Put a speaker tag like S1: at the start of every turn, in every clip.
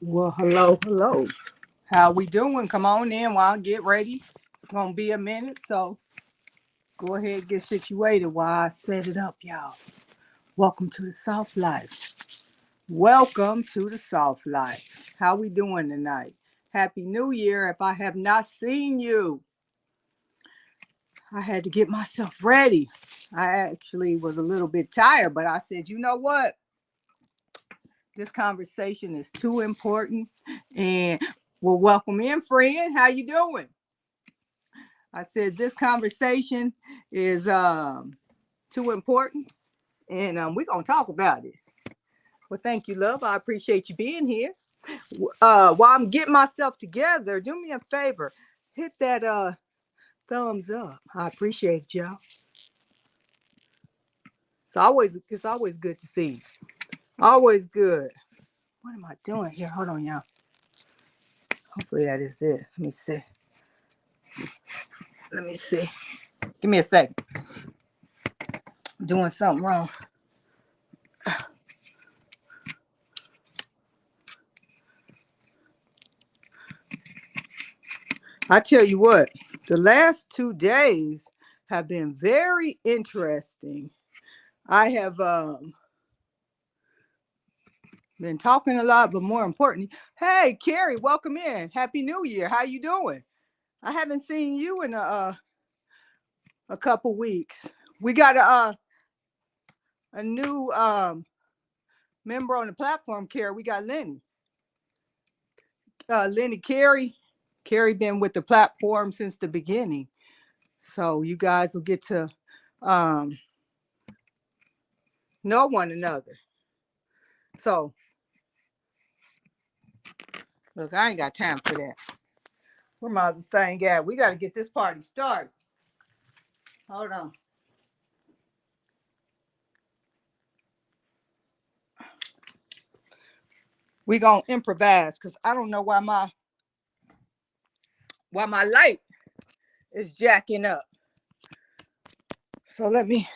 S1: Well, hello, hello. How we doing? Come on in while I get ready. It's gonna be a minute, so go ahead and get situated while I set it up, y'all. Welcome to the Soft Life. Welcome to the Soft Life. How we doing tonight? Happy New Year. If I have not seen you, I had to get myself ready. I actually was a little bit tired, but I said, you know what? This conversation is too important. And well, welcome in, friend. How you doing? I said this conversation is too important, and we're gonna talk about it. Well, thank you, love. I appreciate you being here. While I'm getting myself together, do me a favor, hit that thumbs up. I appreciate it, y'all. It's always good to see you. Always good. What am I doing here? Hold on, y'all. Hopefully that is it. Let me see. Let me see. Give me a second. I'm doing something wrong. I tell you what, the last 2 days have been very interesting. I have been talking a lot, but more importantly, hey, Carrie, welcome in. Happy New Year. How you doing? I haven't seen you in a couple weeks. We got a new member on the platform, Carrie. We got Lenny. Lenny Carey. Carrie been with the platform since the beginning. So you guys will get to um, know one another. So, look, I ain't got time for that. Where my other thing at? We got to get this party started. Hold on. We gonna improvise because I don't know why my light is jacking up. So let me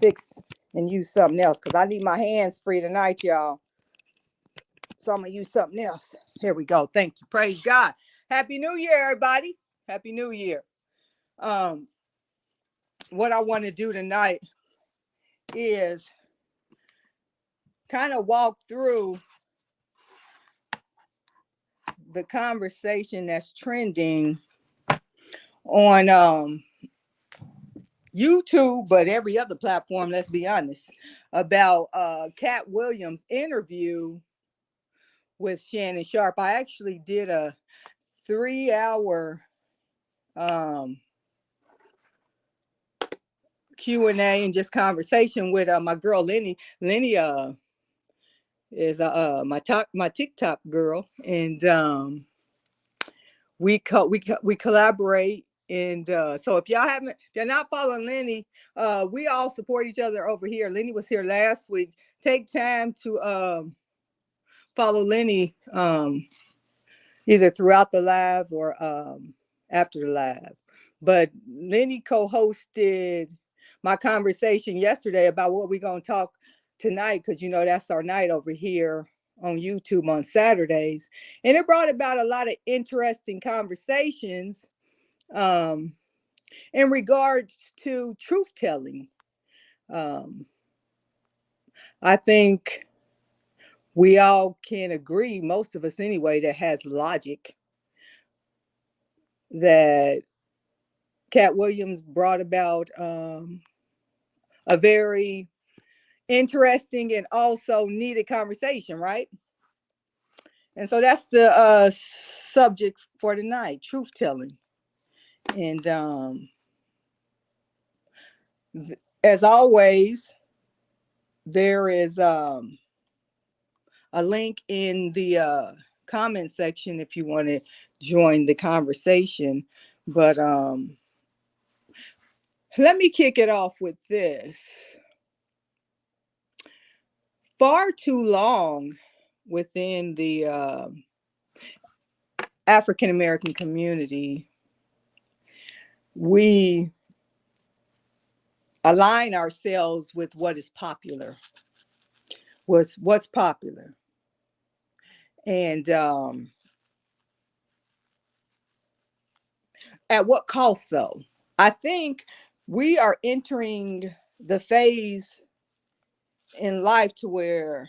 S1: fix and use something else because I need my hands free tonight, y'all. So I'm gonna use something else. Here we go. Thank you. Praise God. Happy New Year, everybody. Happy New Year. Um, what I want to do tonight is kind of walk through the conversation that's trending on YouTube, but every other platform, let's be honest, about Katt Williams' interview with Shannon Sharpe. I actually did a 3-hour Q&A and just conversation with my girl Lenny. Lenny is my TikTok girl, and we collaborate. And so if you're not following Lenny, we all support each other over here. Lenny was here last week. Take time to follow Lenny either throughout the live or after the live. But Lenny co-hosted my conversation yesterday about what we're going to talk tonight, because that's our night over here on YouTube on Saturdays. And it brought about a lot of interesting conversations in regards to truth telling. I think we all can agree, most of us anyway, that has logic, that Katt Williams brought about a very interesting and also needed conversation, right? And so that's the subject for tonight, truth telling. And as always, there is a link in the comment section if you want to join the conversation. But let me kick it off with this. Far too long within the African American community, we align ourselves with what is popular, what's popular. And at what cost, though? I think we are entering the phase in life to where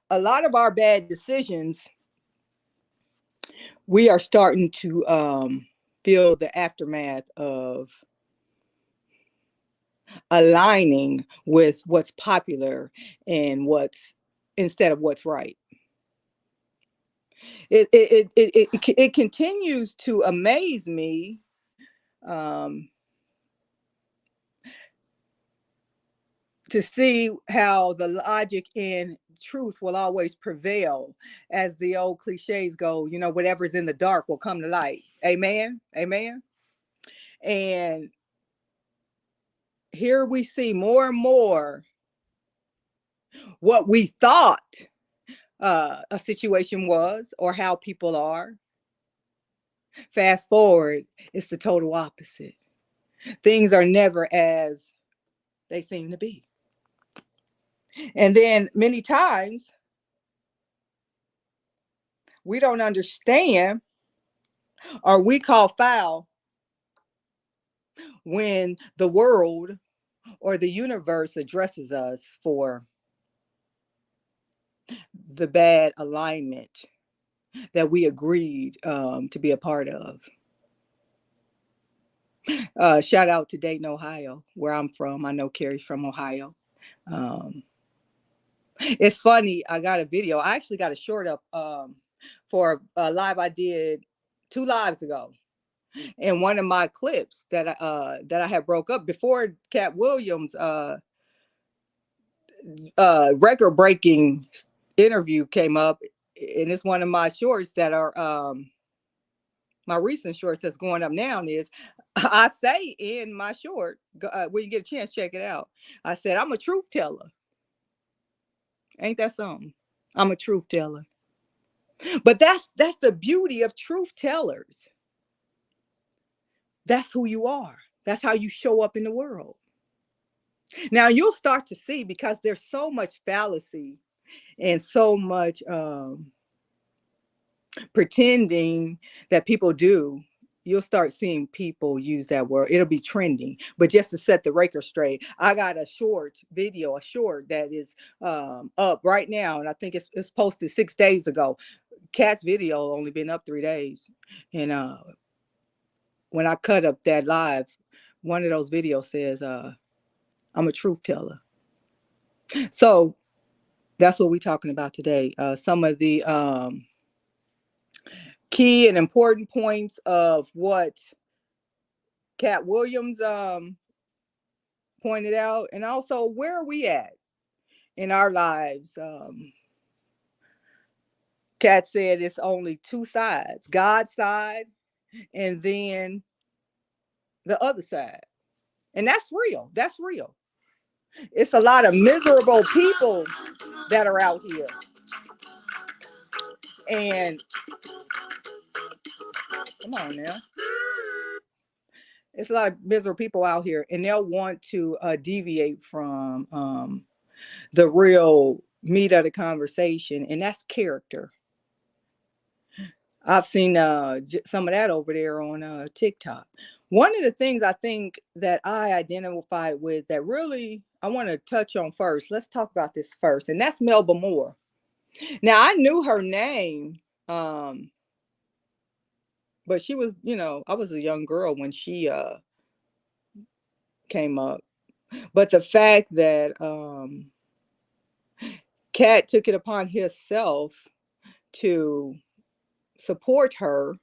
S1: a lot of our bad decisions, we are starting to feel the aftermath of aligning with what's popular and what's instead of what's right. It continues to amaze me, um, to see how the logic and truth will always prevail. As the old cliches go, whatever's in the dark will come to light. Amen. Amen. And here we see more and more what we thought a situation was or how people are. Fast forward, it's the total opposite. Things are never as they seem to be. And then many times we don't understand, or we call foul when the world or the universe addresses us for the bad alignment that we agreed to be a part of. Shout out to Dayton, Ohio, where I'm from. I know Carrie's from Ohio. Um, it's funny. I got a video. I actually got a short up for a live I did 2 lives ago. And one of my clips that I had broke up before Katt Williams record breaking interview came up, and it's one of my shorts that are my recent shorts that's going up now. Is I say in my short, when you get a chance, check it out. I said, I'm a truth teller. Ain't that something? I'm a truth teller. But that's the beauty of truth tellers. That's who you are. That's how you show up in the world. Now you'll start to see, because there's so much fallacy and so much pretending that people do. You'll start seeing people use that word. It'll be trending. But just to set the record straight, I got a short that is up right now, and I think it's posted 6 days ago. Katt's video only been up 3 days, and when I cut up that live, one of those videos says, I'm a truth teller. So that's what we're talking about today. Some of the key and important points of what Katt Williams pointed out, and also where are we at in our lives. Katt said it's only two sides: God's side and then the other side. And that's real. That's real. It's a lot of miserable people that are out here. And come on now. It's a lot of miserable people out here, and they'll want to deviate from the real meat of the conversation, and that's character. I've seen some of that over there on TikTok. One of the things I think that I identified with that really I want to touch on first, let's talk about this first, and that's Melba Moore. Now, I knew her name, but she was, I was a young girl when she came up. But the fact that Katt took it upon himself to support her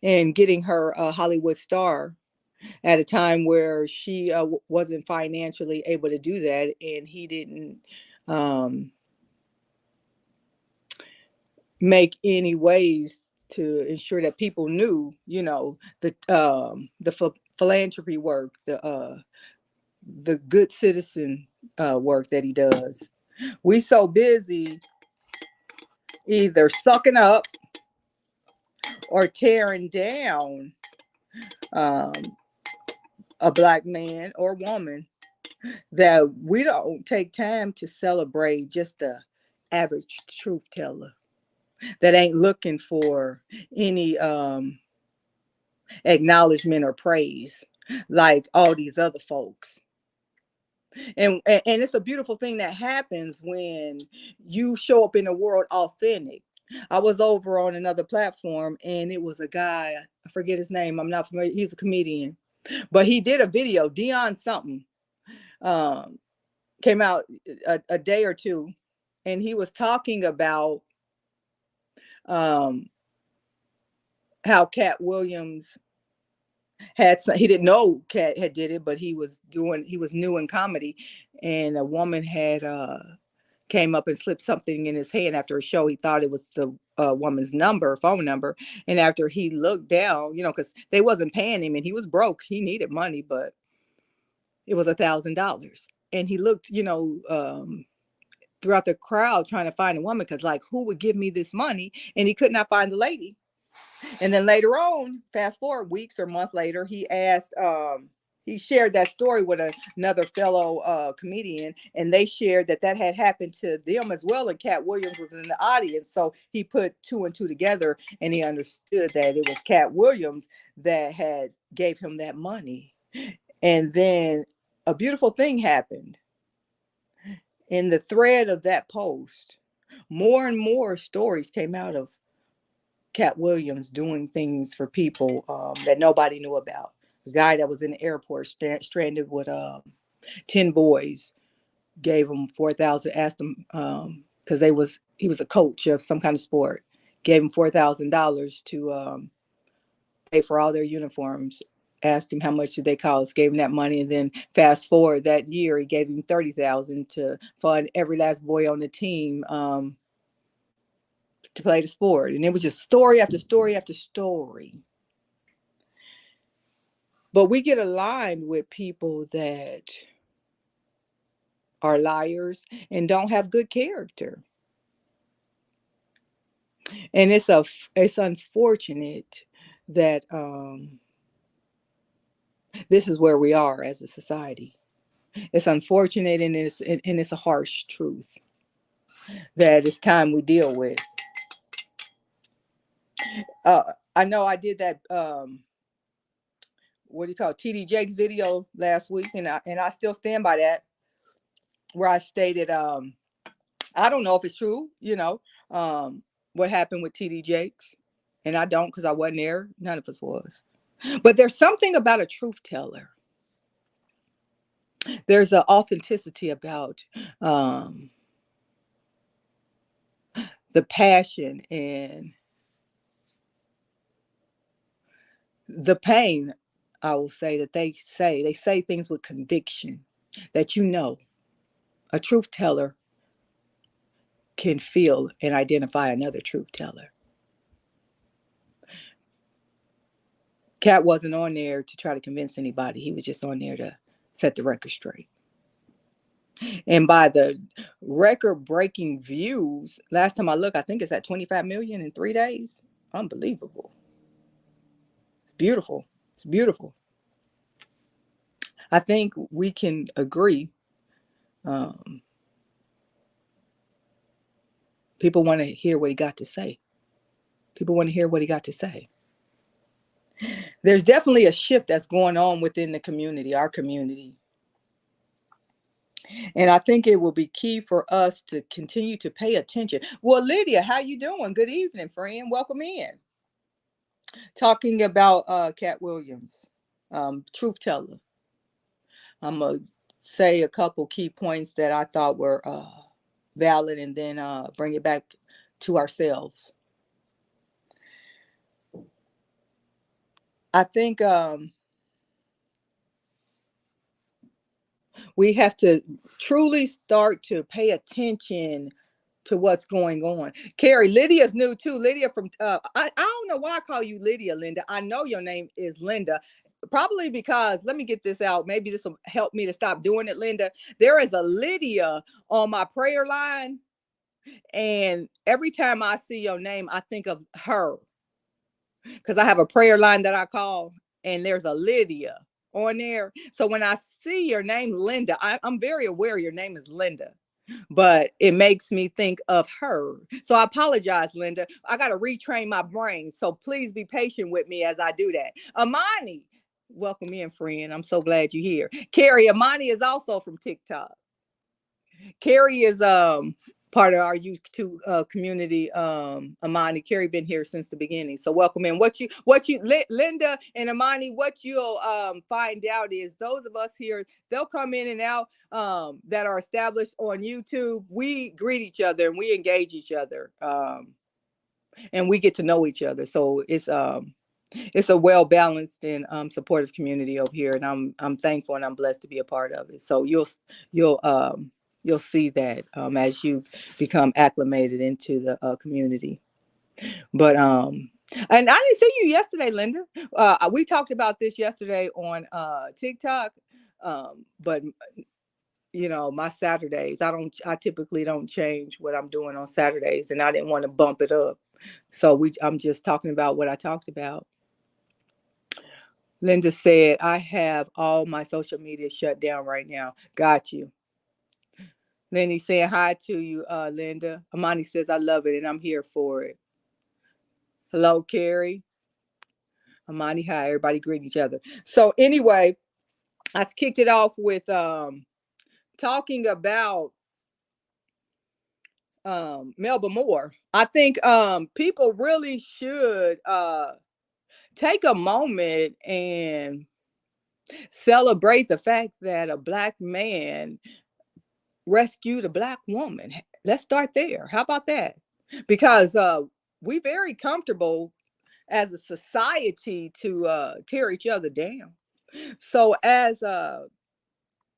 S1: in getting her a Hollywood star at a time where she wasn't financially able to do that, and he didn't make any ways to ensure that people knew, the philanthropy work, the good citizen work that he does. We so busy either sucking up or tearing down a Black man or woman that we don't take time to celebrate just the average truth teller that ain't looking for any acknowledgement or praise like all these other folks. And it's a beautiful thing that happens when you show up in the world authentic. I was over on another platform and it was a guy, I forget his name, I'm not familiar, he's a comedian, but he did a video, Dion something, um, came out a day or two, and he was talking about um, how Katt Williams he didn't know Katt had did it, but he was new in comedy, and a woman had came up and slipped something in his hand after a show. He thought it was the woman's phone number, and after he looked down, because they wasn't paying him and he was broke, he needed money, but it was $1,000, and he looked, throughout the crowd trying to find a woman, because like, who would give me this money? And he could not find the lady. And then later on, fast forward weeks or month later, he asked, he shared that story with another fellow comedian, and they shared that had happened to them as well. And Katt Williams was in the audience. So he put two and two together, and he understood that it was Katt Williams that had gave him that money. And then a beautiful thing happened. In the thread of that post, more and more stories came out of Katt Williams doing things for people that nobody knew about. The guy that was in the airport stranded with 10 boys, gave him 4,000, asked him, because he was a coach of some kind of sport, gave him $4,000 to pay for all their uniforms, asked him how much did they cost, gave him that money, and then fast forward that year, he gave him 30,000 to fund every last boy on the team to play the sport. And it was just story after story after story. But we get aligned with people that are liars and don't have good character. And it's unfortunate that this is where we are as a society. It's unfortunate, and it's a harsh truth that it's time we deal with. I know I did that what do you call it, TD Jakes video last week, and I still stand by that, where I stated I don't know if it's true, what happened with TD Jakes, and I don't, because I wasn't there. None of us was. But there's something about a truth teller. There's an authenticity about the passion and the pain. I will say that they say things with conviction that a truth teller can feel and identify another truth teller. Katt wasn't on there to try to convince anybody. He was just on there to set the record straight. And by the record-breaking views, last time I looked, I think it's at 25 million in 3 days. Unbelievable. It's beautiful. It's beautiful. I think we can agree. People want to hear what he got to say. People want to hear what he got to say. There's definitely a shift that's going on within the community, our community. And I think it will be key for us to continue to pay attention. Well, Lydia, how you doing? Good evening, friend. Welcome in. Talking about Katt Williams, truth teller. I'm going to say a couple key points that I thought were valid, and then bring it back to ourselves. I think we have to truly start to pay attention to what's going on. Carrie, Lydia's new too. Lydia from I don't know why I call you Lydia, Linda. I know your name is Linda. Probably because, let me get this out. Maybe this will help me to stop doing it, Linda. There is a Lydia on my prayer line, and every time I see your name, I think of her, because I have a prayer line that I call, and there's a Lydia on there. So when I see your name, Linda, I'm very aware your name is Linda. but it makes me think of her. So I apologize, Linda. I got to retrain my brain. So please be patient with me as I do that. Amani, welcome in, friend. I'm so glad you're here. Carrie, Amani is also from TikTok. Carrie is part of our YouTube community. Amani, Carrie been here since the beginning, so welcome in. Linda and Amani, what you'll find out is those of us here, they'll come in and out that are established on YouTube. We greet each other and we engage each other, and we get to know each other. So it's a well balanced and supportive community over here, and I'm thankful and I'm blessed to be a part of it. So you'll you'll see that as you become acclimated into the community. But and I didn't see you yesterday, Linda. We talked about this yesterday on TikTok. But you know, my Saturdays, I typically don't change what I'm doing on Saturdays, and I didn't want to bump it up. So I'm just talking about what I talked about. Linda said, I have all my social media shut down right now. Got you. Lenny saying hi to you, Linda. Amani says, I love it and I'm here for it. Hello, Carrie. Amani, hi. Everybody greet each other. So anyway, I kicked it off with talking about Melba Moore. I think people really should take a moment and celebrate the fact that a Black man rescued a Black woman. Let's start there. How about that? Because we very comfortable as a society to tear each other down. So as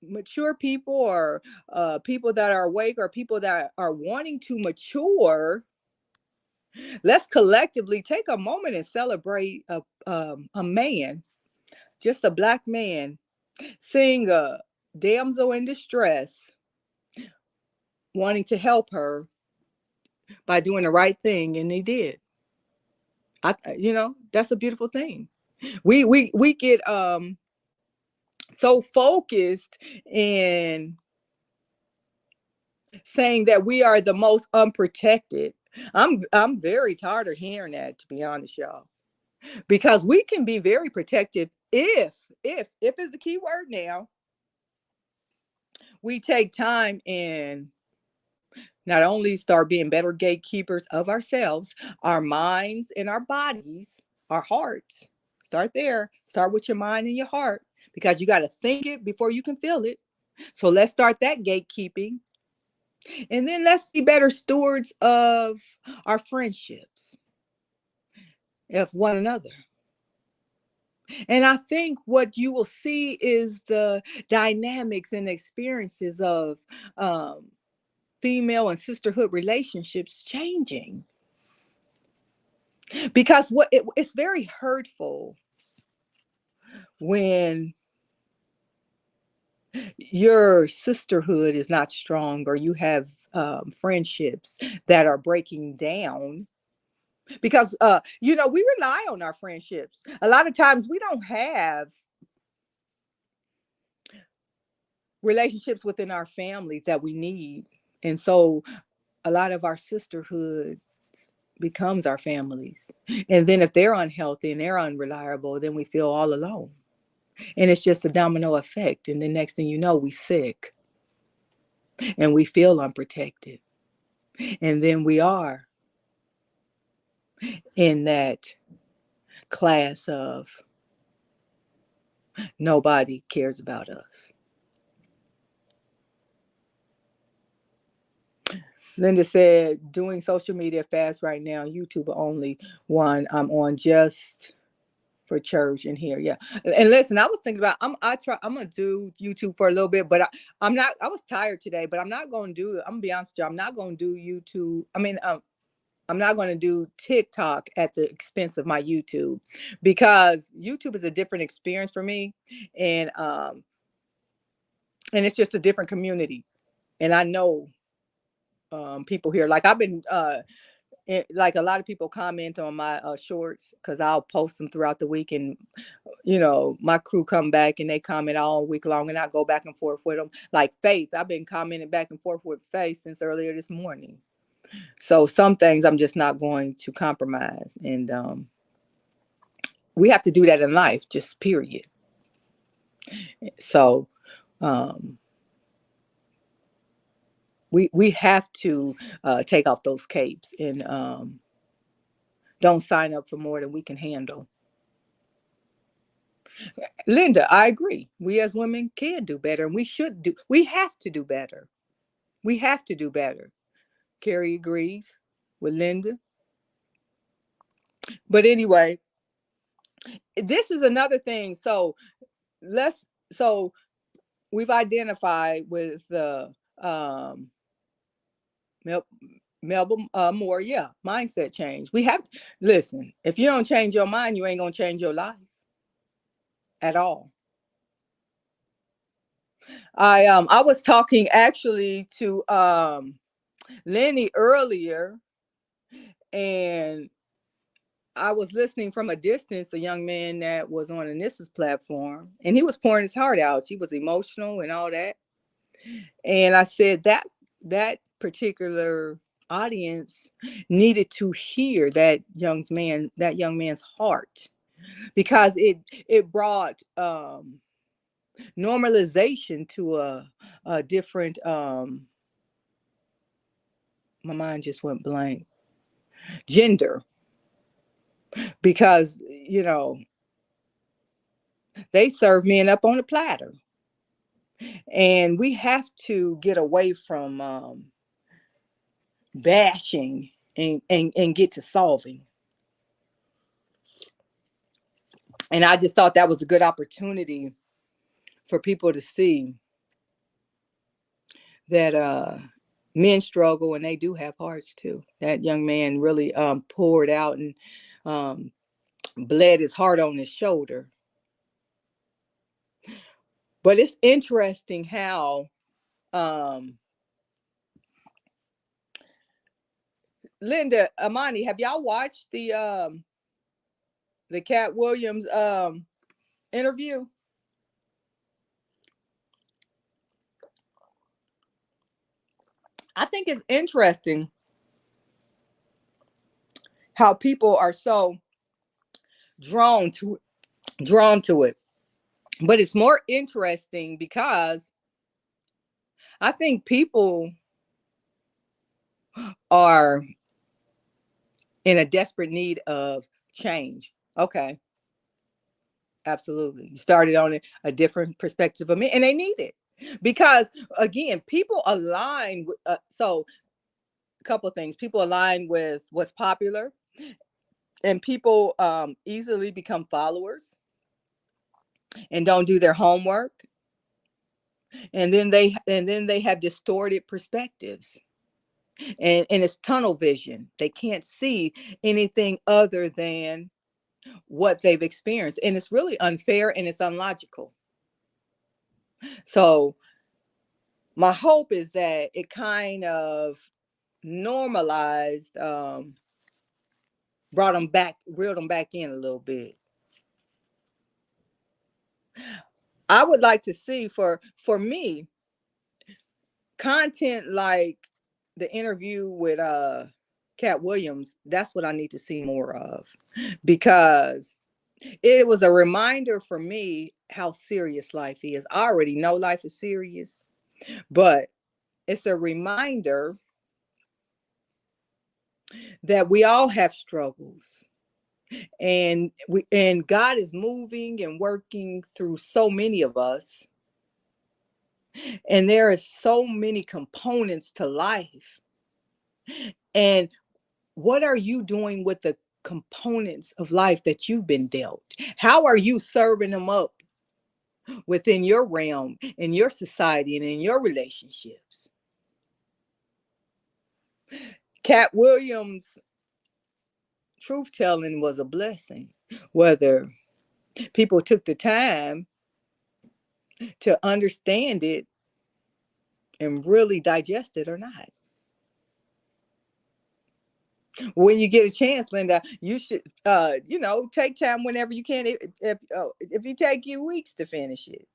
S1: mature people or people that are awake or people that are wanting to mature, let's collectively take a moment and celebrate a man, just a Black man, seeing a damsel in distress, wanting to help her by doing the right thing, and he did. You know, that's a beautiful thing. We get so focused in saying that we are the most unprotected. I'm very tired of hearing that, to be honest, y'all, because we can be very protective if is the key word now. We take time and not only start being better gatekeepers of ourselves, our minds and our bodies, our hearts. Start there. Start with your mind and your heart, because you got to think it before you can feel it. So let's start that gatekeeping. And then let's be better stewards of our friendships, of one another. And I think what you will see is the dynamics and experiences of female and sisterhood relationships changing. Because it's very hurtful when your sisterhood is not strong, or you have friendships that are breaking down, because you know, we rely on our friendships. A lot of times we don't have relationships within our families that we need, and so a lot of our sisterhood becomes our families. And then if they're unhealthy and they're unreliable, then we feel all alone, and it's just a domino effect, and the next thing you know, we sick and we feel unprotected, and then we are in that class of nobody cares about us. Linda said, doing social media fast right now, YouTube only one I'm on just for church in here. Yeah. And listen, I was thinking about, I'm gonna do YouTube for a little bit, but I'm not, I was tired today, but I'm not gonna do it. I'm gonna be honest with you, I'm not gonna do YouTube. I'm not going to do TikTok at the expense of my YouTube, because YouTube is a different experience for me, and it's just a different community. And I know people here, like I've been like a lot of people comment on my shorts because I'll post them throughout the week, and you know, my crew come back and they comment all week long, and I go back and forth with them. Like Faith, I've been commenting back and forth with Faith since earlier this morning. So some things I'm just not going to compromise, and we have to do that in life, just period. So um, we have to take off those capes and don't sign up for more than we can handle. Linda, I agree. We as women can do better, and we should do. We have to do better. We have to do better. Carrie agrees with Linda. But anyway, this is another thing. So let's. So we've identified with the Mel, Melba Moore. Yeah, mindset change. We have. Listen. If you don't change your mind, you ain't gonna change your life at all. I was talking actually to Lenny earlier, and I was listening from a distance, a young man that was on Anissa's platform, and he was pouring his heart out. He was emotional and all that. And I said that particular audience needed to hear that young man's heart, because it brought normalization to a different my mind just went blank, gender, because you know they serve men up on a platter, and we have to get away from bashing and get to solving. And I just thought that was a good opportunity for people to see that men struggle and they do have hearts too. That young man really poured out and um, bled his heart on his shoulder. But it's interesting how um, Linda, Amani, have y'all watched the Katt Williams interview? I think it's interesting how people are so drawn to it. But it's more interesting because I think people are in a desperate need of change. Okay, absolutely. You started on a different perspective of me, and they need it because again, people align. So, a couple of things: people align with what's popular, and people easily become followers and don't do their homework, and then they have distorted perspectives, and it's tunnel vision. They can't see anything other than what they've experienced, and it's really unfair and it's unlogical. So my hope is that it kind of normalized, brought them back, reeled them back in a little bit. I would like to see, for me, content like the interview with Katt Williams. That's what I need to see more of, because it was a reminder for me how serious life is. I already know life is serious, but it's a reminder that we all have struggles, and God is moving and working through so many of us, and there are so many components to life. And what are you doing with the components of life that you've been dealt? How are you serving them up within your realm, in your society, and in your relationships? Katt Williams' truth telling was a blessing, whether people took the time to understand it and really digest it or not. When you get a chance, Linda, you should, take time whenever you can. If you take you weeks to finish it,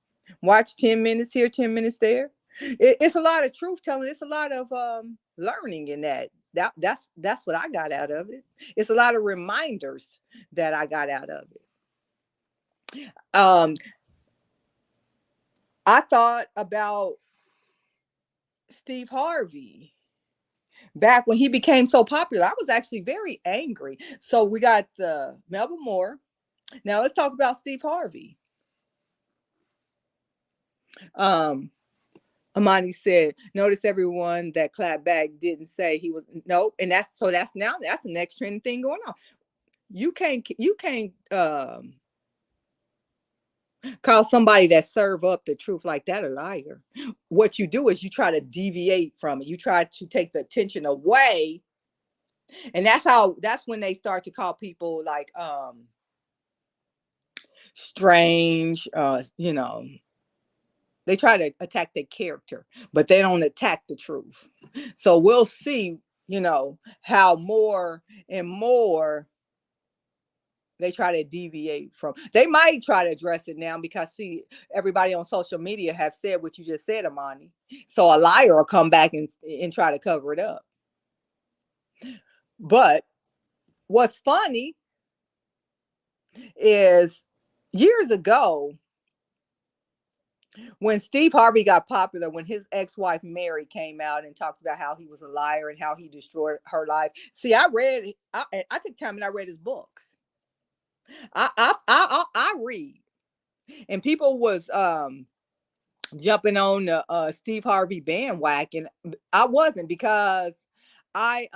S1: watch 10 minutes here, 10 minutes there. It's a lot of truth telling. It's a lot of learning in that. That's what I got out of it. It's a lot of reminders that I got out of it. I thought about Steve Harvey back when he became so popular. I was actually very angry. So we got the Melba Moore. Now let's talk about Steve Harvey. Amani said, notice everyone that clapped back didn't say he was nope. And that's the next trending thing going on. You can't call somebody that serve up the truth like that a liar. What you do is you try to deviate from it. You try to take the attention away. And that's when they start to call people like strange, they try to attack their character, but they don't attack the truth. So we'll see, how more and more they try to deviate from. They might try to address it now because see, everybody on social media have said what you just said, Amani. So a liar will come back and try to cover it up. But what's funny is years ago, when Steve Harvey got popular, when his ex-wife Mary came out and talked about how he was a liar and how he destroyed her life. See, I took time and I read his books. I read, and people was jumping on the Steve Harvey bandwagon. I wasn't, because I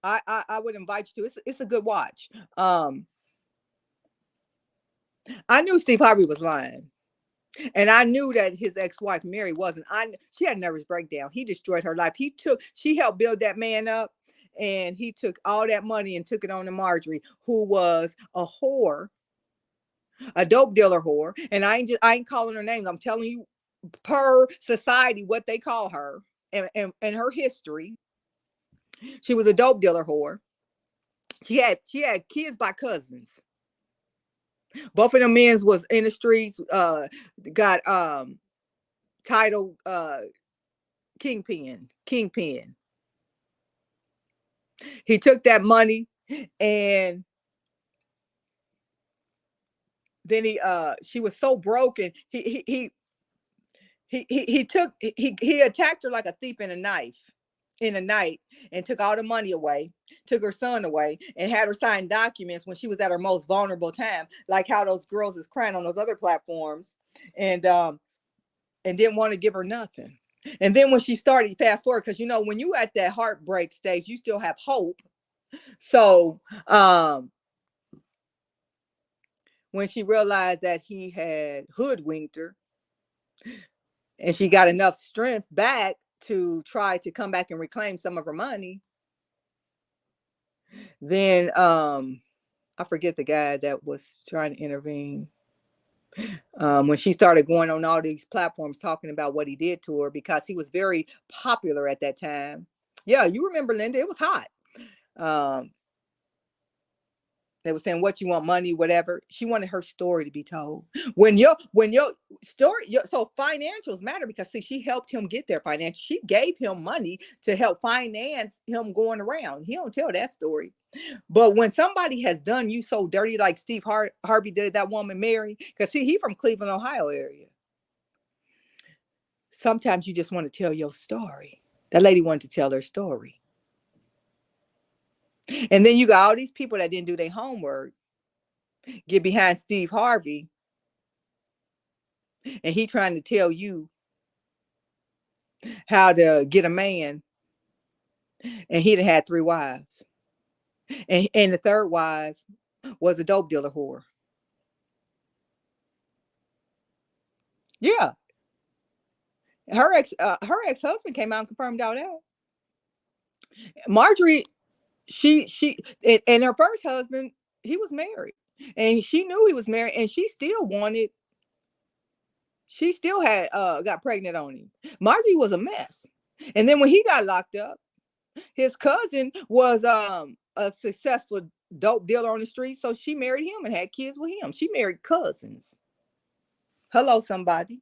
S1: would invite you to. It's a good watch. I knew Steve Harvey was lying. And I knew that his ex-wife Mary wasn't. She had a nervous breakdown. He destroyed her life. She helped build that man up, and he took all that money and took it on to Marjorie, who was a whore, a dope dealer whore. And I ain't calling her names. I'm telling you, per society, what they call her and her history. She was a dope dealer whore. She had kids by cousins. Both of them men was in the streets. Got title kingpin. He took that money, and then she was so broken. He attacked her like a thief in a knife in the night, and took all the money away, took her son away, and had her sign documents when she was at her most vulnerable time, like how those girls is crying on those other platforms, and didn't want to give her nothing. And then when she started, fast forward, because when you at that heartbreak stage, you still have hope. So when she realized that he had hoodwinked her, and she got enough strength back to try to come back and reclaim some of her money, then I forget the guy that was trying to intervene. When she started going on all these platforms talking about what he did to her, because he was very popular at that time. Yeah, you remember, Linda, it was hot. They were saying, what you want, money, whatever. She wanted her story to be told. When your story, so financials matter, because see, she helped him get there financially. She gave him money to help finance him going around. He don't tell that story. But when somebody has done you so dirty, like Steve Harvey did that woman Mary, because see, he from Cleveland, Ohio area. Sometimes you just want to tell your story. That lady wanted to tell her story. And then you got all these people that didn't do their homework, get behind Steve Harvey, and he trying to tell you how to get a man, and he'd had 3 wives, and the third wife was a dope dealer whore. Yeah, her ex-husband came out and confirmed all that. Marjorie, she and her first husband, he was married, and she knew he was married, and she still had got pregnant on him. Marjorie was a mess. And then when he got locked up, His cousin was a successful dope dealer on the street, so she married him and had kids with him. She married cousins. Hello, somebody.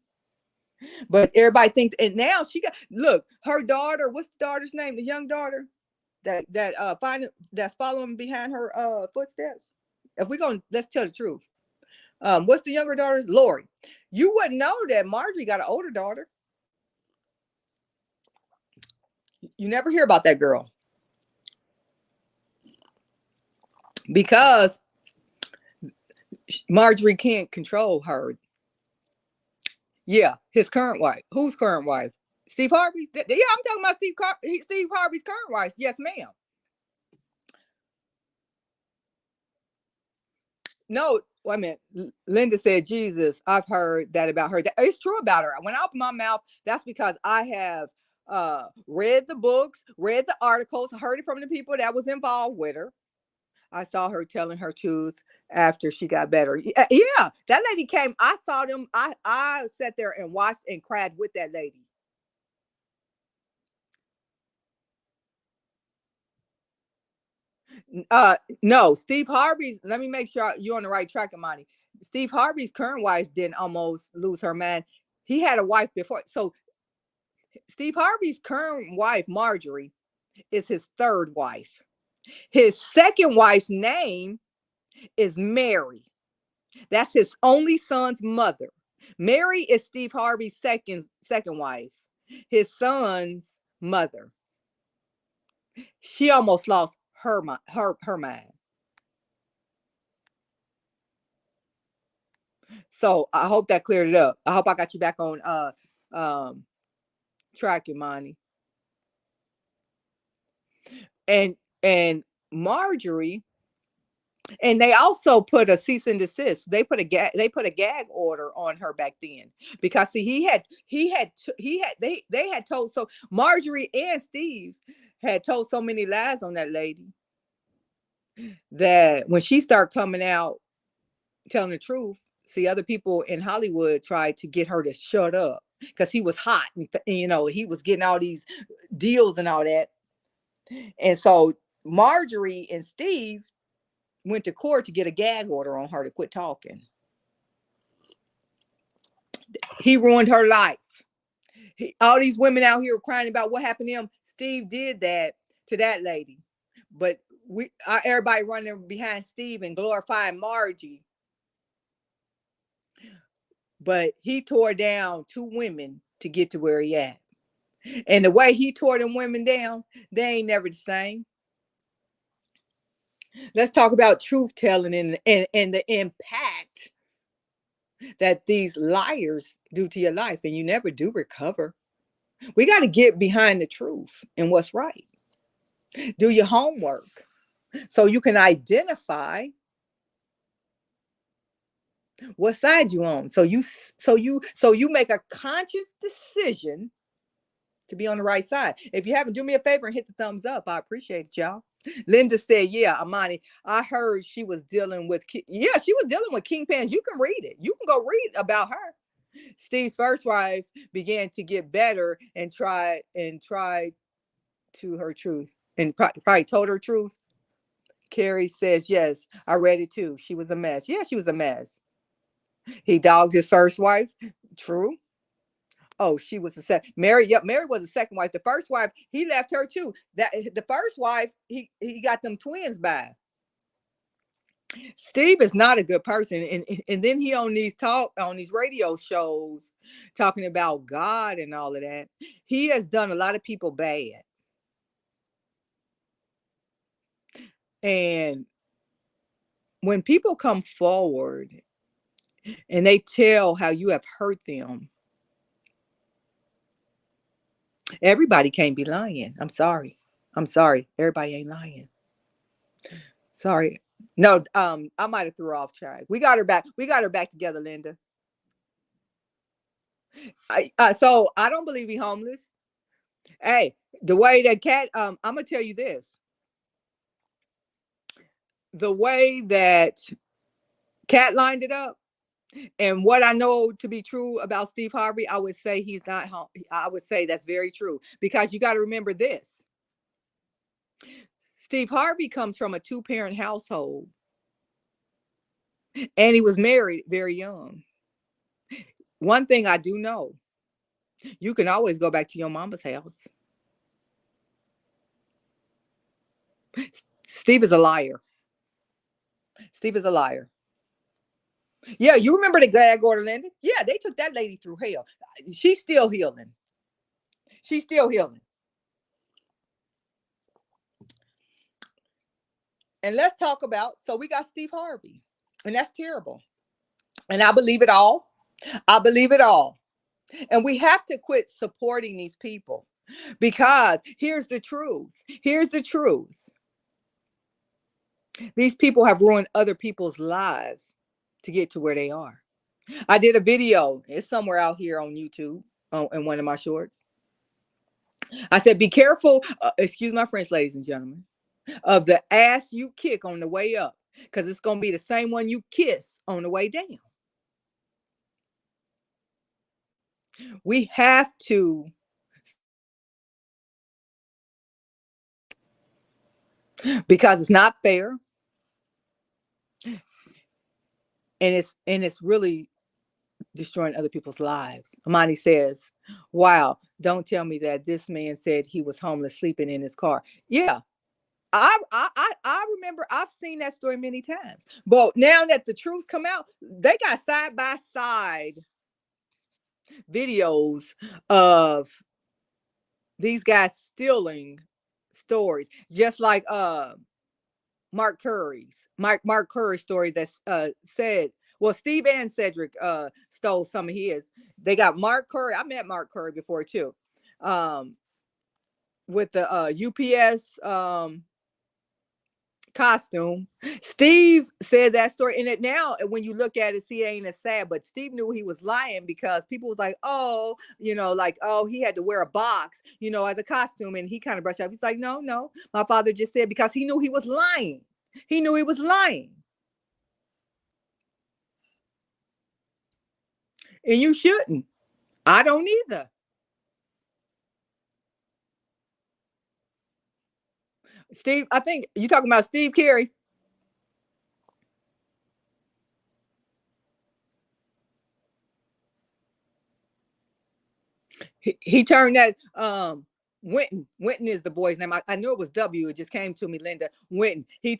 S1: But everybody thinks, and now she got, look, her daughter. What's the daughter's name? The young daughter that's following behind her footsteps. If we're gonna, let's tell the truth. What's the younger daughter's? Lori. You wouldn't know that Marjorie got an older daughter. You never hear about that girl because Marjorie can't control her. Yeah, his current wife. Whose current wife? Steve Harvey's. Yeah, I'm talking about Steve Harvey's current wife. Yes, ma'am. No, wait a minute. Linda said, Jesus, I've heard that about her. It's true about her. When I open my mouth, that's because I have read the books, read the articles, heard it from the people that was involved with her. I saw her telling her truth after she got better. Yeah, that lady came. I saw them. I sat there and watched and cried with that lady. No, Steve Harvey's. Let me make sure you're on the right track, Amani. Steve Harvey's current wife didn't almost lose her man. He had a wife before. So Steve Harvey's current wife, Marjorie, is his third wife. His second wife's name is Mary. That's his only son's mother. Mary is Steve Harvey's second wife. His son's mother. She almost lost her mind. So I hope that cleared it up. I hope I got you back on track, Imani. And Marjorie, and they also put a cease and desist. They put a gag order on her back then because see they had told, so Marjorie and Steve had told so many lies on that lady that when she started coming out telling the truth, see, other people in Hollywood tried to get her to shut up because he was hot and he was getting all these deals and all that. And so Marjorie and Steve went to court to get a gag order on her to quit talking. He ruined her life. All these women out here crying about what happened to him. Steve did that to that lady, but everybody running behind Steve and glorifying Margie. But he tore down 2 women to get to where he at. And the way he tore them women down, they ain't never the same. Let's talk about truth telling and the impact that these liars do to your life, and you never do recover. We got to get behind the truth and what's right. Do your homework so you can identify what side you on. So you make a conscious decision to be on the right side. If you haven't, do me a favor and hit the thumbs up. I appreciate it, y'all. Linda said, yeah, Amani, I heard she was dealing with kingpins. You can read it. You can go read about her. Steve's first wife began to get better and tried to her truth and probably told her truth. Carrie says, yes, I read it too. She was a mess. Yeah, she was a mess. He dogged his first wife. True. Oh, she was a second. Mary, yep, Mary was a second wife. The first wife, he left her too. That the first wife, he got them twins by. Steve is not a good person, and then he on these radio shows talking about God and all of that. He has done a lot of people bad, and when people come forward and they tell how you have hurt them, everybody can't be lying. I'm sorry. Everybody ain't lying. Sorry. No, I might have threw her off track. We got her back together, Linda. So I don't believe he's homeless. Hey, the way that Katt, I'm gonna tell you this. The way that Katt lined it up, and what I know to be true about Steve Harvey, I would say he's not home. I would say that's very true because you got to remember this. Steve Harvey comes from a 2-parent household, and he was married very young. One thing I do know, you can always go back to your mama's house. Steve is a liar. Steve is a liar. Yeah, you remember the gag order, Linda? Yeah, they took that lady through hell. She's still healing. She's still healing. And let's talk about, so we got Steve Harvey, and that's terrible. And I believe it all. I believe it all. And we have to quit supporting these people, because here's the truth. Here's the truth. These people have ruined other people's lives to get to where they are. I did a video. It's somewhere out here on YouTube, in one of my shorts. I said, be careful, excuse my French, ladies and gentlemen, of the ass you kick on the way up, because it's going to be the same one you kiss on the way down. We have to, because it's not fair, and it's really destroying other people's lives. Amani says, wow, don't tell me that this man said he was homeless sleeping in his car. Yeah, I remember, I've seen that story many times. But now that the truth's come out, they got side by side videos of these guys stealing stories, just like Mark Curry's story that's said, well, Steve and Cedric stole some of his. They got Mark Curry. I met Mark Curry before too. With the UPS costume. Steve said that story. And it now, when you look at it, see, it ain't as sad, but Steve knew he was lying, because people was like, oh, like, oh, he had to wear a box, as a costume. And he kind of brushed off. He's like, no, my father just said, because he knew he was lying. He knew he was lying. And you shouldn't. I don't either. Steve, I think you talking about Steve Carey. He turned that Winton is the boy's name. I knew it was W. It just came to me, Linda. Winton. He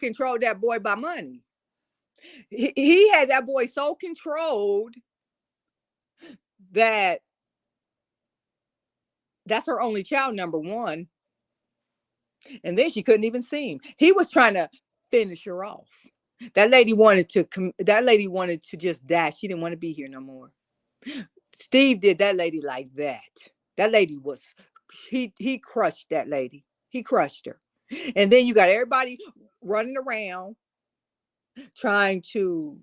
S1: controlled that boy by money. He had that boy so controlled that that's her only child, number one. And then she couldn't even see him. He was trying to finish her off. That lady wanted to just die. She didn't want to be here no more. Steve did that lady like that. That lady was, he crushed that lady. He crushed her. And then you got everybody running around trying to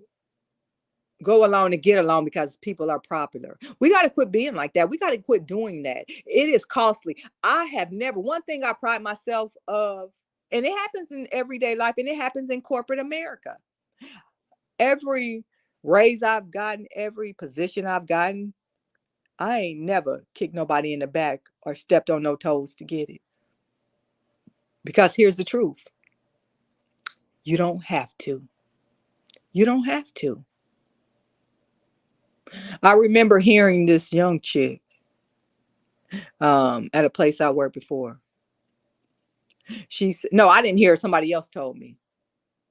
S1: go along and get along because people are popular. We got to quit being like that. We got to quit doing that. It is costly. I have never, one thing I pride myself of, and it happens in everyday life, and it happens in corporate America. Every raise I've gotten, every position I've gotten, I ain't never kicked nobody in the back or stepped on no toes to get it. Because here's the truth. You don't have to. You don't have to. I remember hearing this young chick at a place I worked before. No, I didn't hear. Somebody else told me,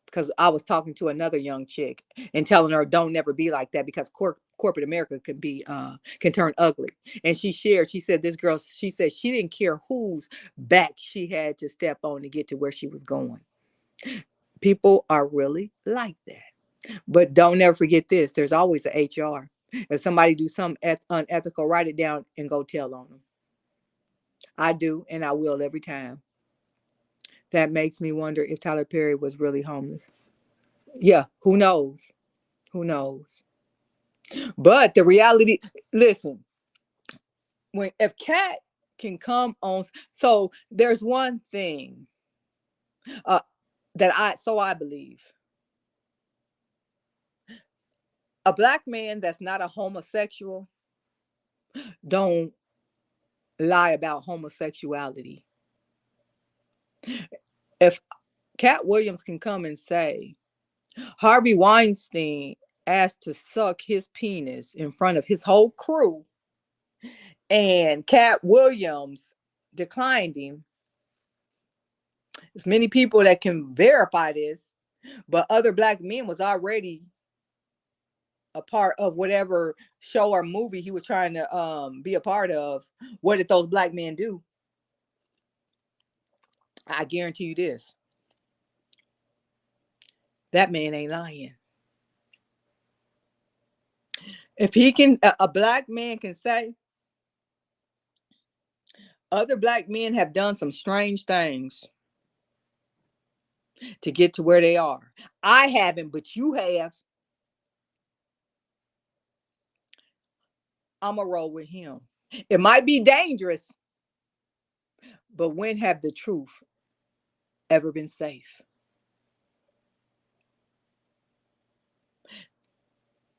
S1: because I was talking to another young chick and telling her, don't never be like that, because corporate America can turn ugly. And she said, this girl, she said she didn't care whose back she had to step on to get to where she was going. People are really like that. But don't never forget this. There's always an HR. If somebody do something unethical, write it down and go tell on them. I do, and I will every time. That makes me wonder if Tyler Perry was really homeless. Yeah, who knows? Who knows? But the reality, listen, if Katt can come on, so there's one thing that I believe. A Black man that's not a homosexual don't lie about homosexuality. If Katt Williams can come and say, Harvey Weinstein asked to suck his penis in front of his whole crew, and Katt Williams declined him. There's many people that can verify this, but other black men was already a part of whatever show or movie he was trying to be a part of. What did those black men do? I guarantee you this. That man ain't lying. If he can, a black man can say, other black men have done some strange things to get to where they are. I haven't, but you have. I'm going to roll with him. It might be dangerous, but when have the truth ever been safe?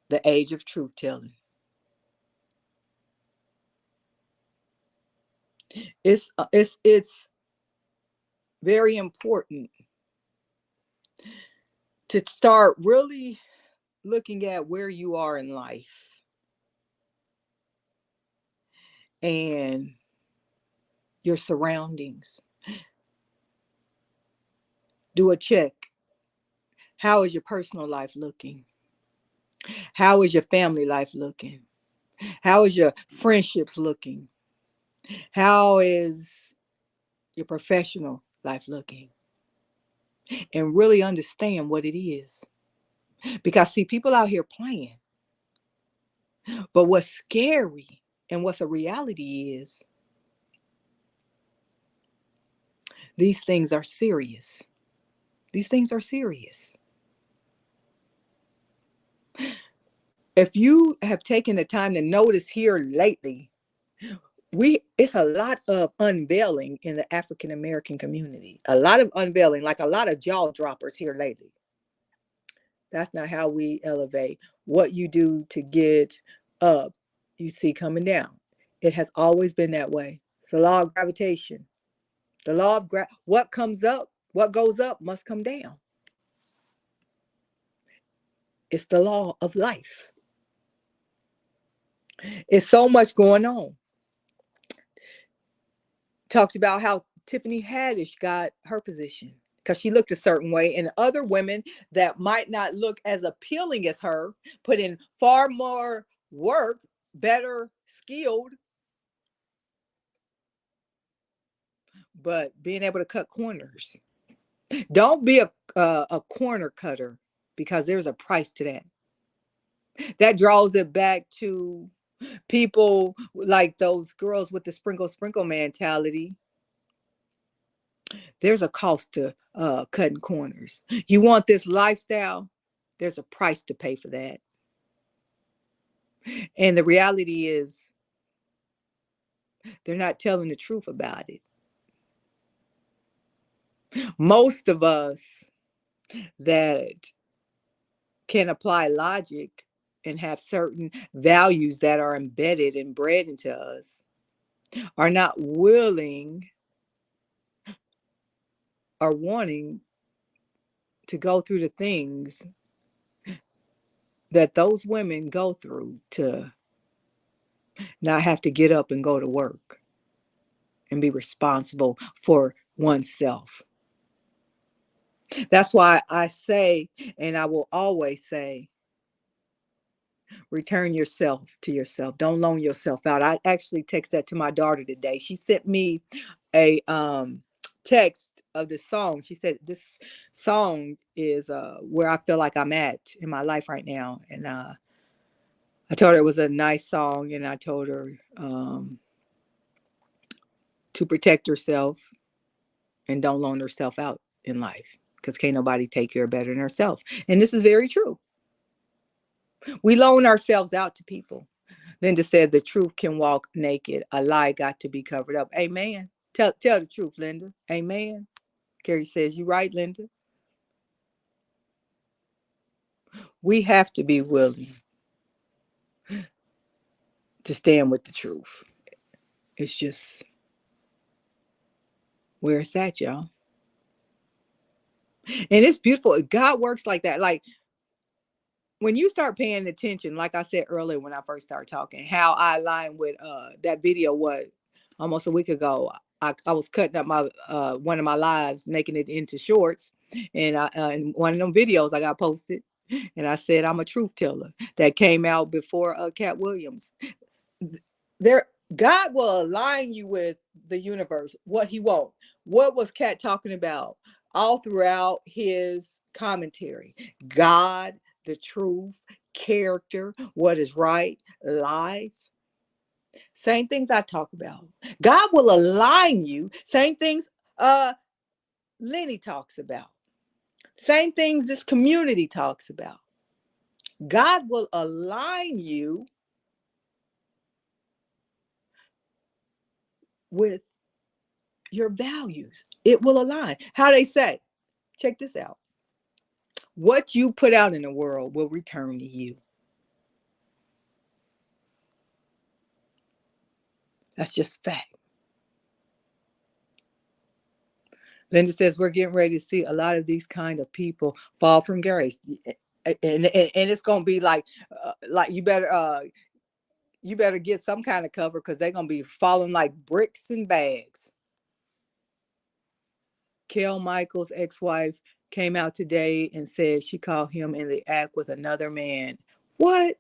S1: The age of truth telling. It's very important to start really looking at where you are in life and your surroundings. Do a check. How is your personal life looking? How is your family life looking? How is your friendships looking? How is your professional life looking? And really understand what it is. Because see, people out here playing. But what's scary and what's a reality is these things are serious. These things are serious. If you have taken the time to notice here lately, it's a lot of unveiling in the African American community. A lot of unveiling, like a lot of jaw droppers here lately. That's not how we elevate. What you do to get up, you see coming down. It has always been that way. It's the law of gravitation. The law of what comes up, what goes up must come down. It's the law of life. It's so much going on. Talks about how Tiffany Haddish got her position because she looked a certain way, and other women that might not look as appealing as her put in far more work, better skilled, but being able to cut corners. Don't be a corner cutter, because there's a price to that. That draws it back to people like those girls with the sprinkle mentality. There's a cost to cutting corners. You want this lifestyle? There's a price to pay for that. And the reality is, they're not telling the truth about it. Most of us that can apply logic and have certain values that are embedded and bred into us are not willing or wanting to go through the things that those women go through to not have to get up and go to work and be responsible for oneself. That's why I say, and I will always say, return yourself to yourself. Don't loan yourself out. I actually texted that to my daughter today. She sent me a text of this song. She said this song is where I feel like I'm at in my life right now. And I told her it was a nice song, and I told her to protect herself and don't loan herself out in life, because can't nobody take care better than herself. And this is very true. We loan ourselves out to people. Linda said the truth can walk naked. A lie got to be covered up. Amen. Tell the truth, Linda. Amen. Carrie says, you're right, Linda. We have to be willing to stand with the truth. It's just where it's at, y'all. And it's beautiful. God works like that. Like when you start paying attention, like I said earlier when I first started talking, how I align with that video, what, almost a week ago, I was cutting up my one of my lives, making it into shorts, and in one of them videos I got posted, and I said I'm a truth teller. That came out before Katt Williams. There, God will align you with the universe, what He wants. What was Katt talking about all throughout his commentary? God, the truth, character, what is right, lies. Same things I talk about. God will align you. Same things Lenny talks about. Same things this community talks about. God will align you with your values. It will align. How they say, check this out. What you put out in the world will return to you. That's just fact. Linda says we're getting ready to see a lot of these kind of people fall from grace, and it's gonna be like you better get some kind of cover because they're gonna be falling like bricks and bags. Kel Michaels' ex-wife came out today and said she caught him in the act with another man. What?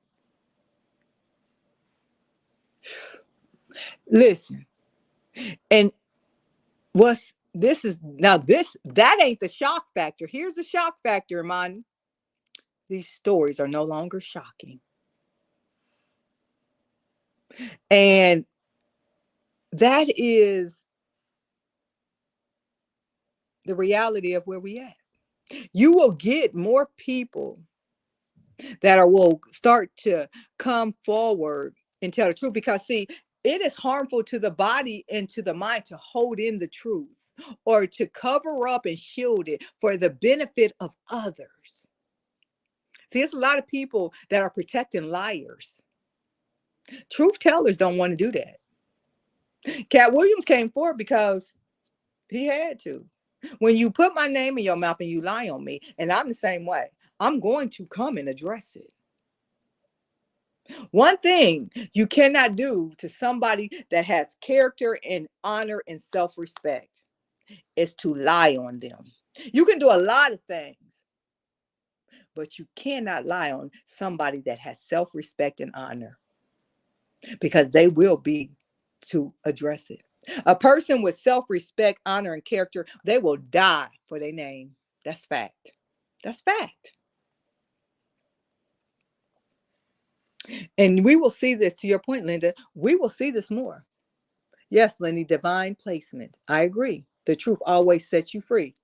S1: Listen, and what's this is now this that ain't the shock factor. Here's the shock factor, man. These stories are no longer shocking. And that is the reality of where we at. You will get more people that will start to come forward and tell the truth because see, it is harmful to the body and to the mind to hold in the truth or to cover up and shield it for the benefit of others. See, it's a lot of people that are protecting liars. Truth tellers don't want to do that. Katt Williams came forward because he had to. When you put my name in your mouth and you lie on me, and I'm the same way, I'm going to come and address it. One thing you cannot do to somebody that has character and honor and self-respect is to lie on them. You can do a lot of things, but you cannot lie on somebody that has self-respect and honor because they will be to address it. A person with self-respect, honor, and character, they will die for their name. That's fact. That's fact. And we will see this, to your point, Linda, we will see this more. Yes, Lenny, divine placement. I agree. The truth always sets you free.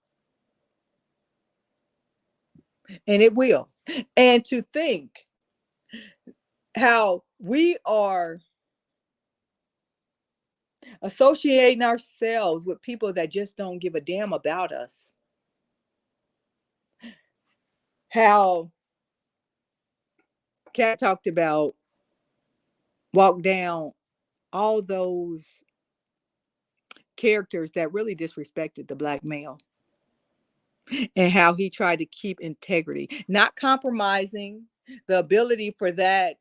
S1: And it will. And to think how we are associating ourselves with people that just don't give a damn about us. How Katt talked about walk down all those characters that really disrespected the Black male and how he tried to keep integrity, not compromising the ability for that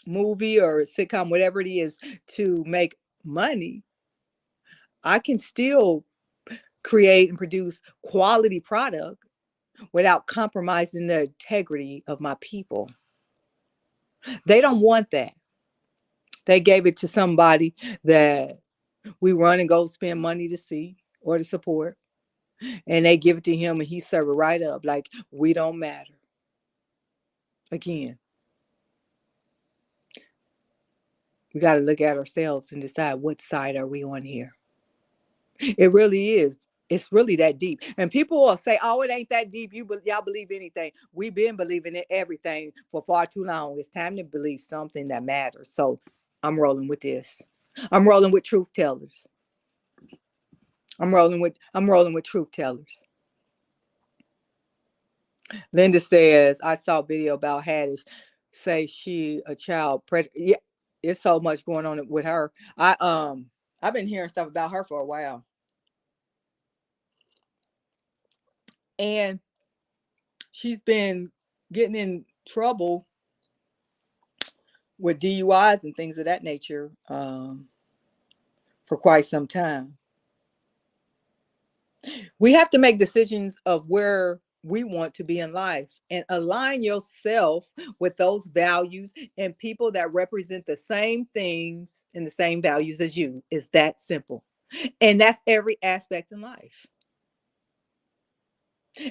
S1: movie or sitcom, whatever it is, to make money. I can still create and produce quality product without compromising the integrity of my people. They don't want that. They gave it to somebody that we run and go spend money to see or to support. And they give it to him and he serve it right up like we don't matter. Again, we got to look at ourselves and decide what side are we on here. It really is. It's really that deep. And people will say, oh, it ain't that deep. Y'all believe anything. We've been believing in everything for far too long. It's time to believe something that matters. So I'm rolling with this. I'm rolling with truth tellers. I'm rolling with truth tellers. Linda says, I saw a video about Haddish say she a child predator. Yeah, it's so much going on with her. I've been hearing stuff about her for a while. And she's been getting in trouble with DUIs and things of that nature for quite some time. We have to make decisions of where we want to be in life and align yourself with those values and people that represent the same things and the same values as you. It's that simple. And that's every aspect in life.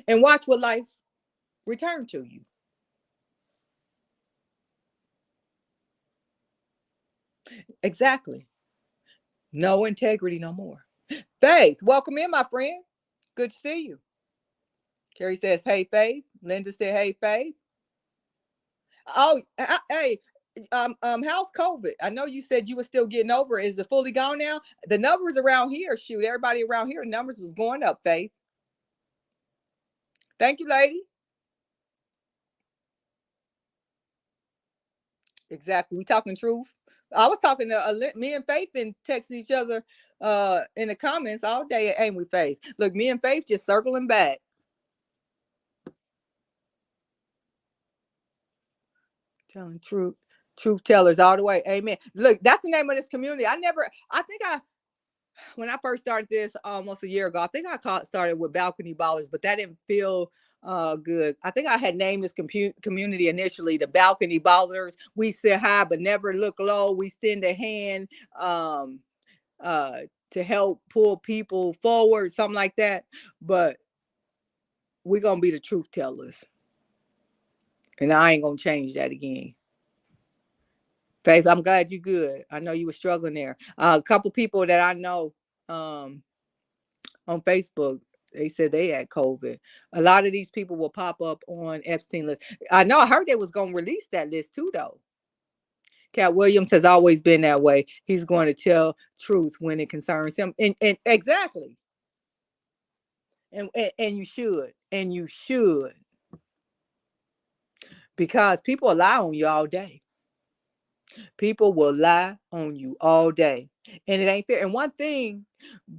S1: And watch what life return to you. Exactly. No integrity no more. Faith, welcome in, my friend. Good to see you. Carrie says, hey, Faith. Linda said, hey, Faith. Oh, hey, how's COVID? I know you said you were still getting over it. Is it fully gone now? The numbers around here, shoot, everybody around here, the numbers was going up, Faith. Thank you, lady. Exactly. We talking truth. I was talking to me and Faith been texting each other in the comments all day, ain't we, Faith? Look, me and Faith just circling back. Telling truth tellers all the way. Amen. Look, that's the name of this community. When I first started this almost a year ago, I think I started with balcony ballers, but that didn't feel good. I think I had named this community initially the balcony ballers. We sit high but never look low. We extend a hand to help pull people forward, something like that. But we're gonna be the truth tellers, and I ain't gonna change that again. Faith, I'm glad you're good. I know you were struggling there. A couple people that I know on Facebook, they said they had COVID. A lot of these people will pop up on Epstein list. I know I heard they was going to release that list too, though. Katt Williams has always been that way. He's going to tell truth when it concerns him. And exactly. And you should. And you should. Because people lie on you all day. People will lie on you all day. And it ain't fair. And one thing,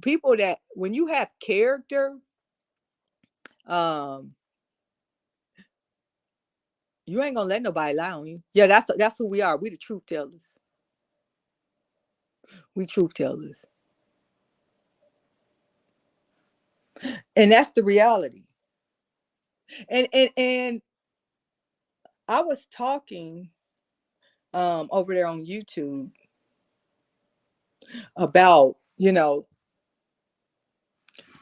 S1: people that when you have character, you ain't gonna let nobody lie on you. Yeah, that's who we are. We the truth tellers. We truth tellers. And that's the reality. And I was talking over there on YouTube about,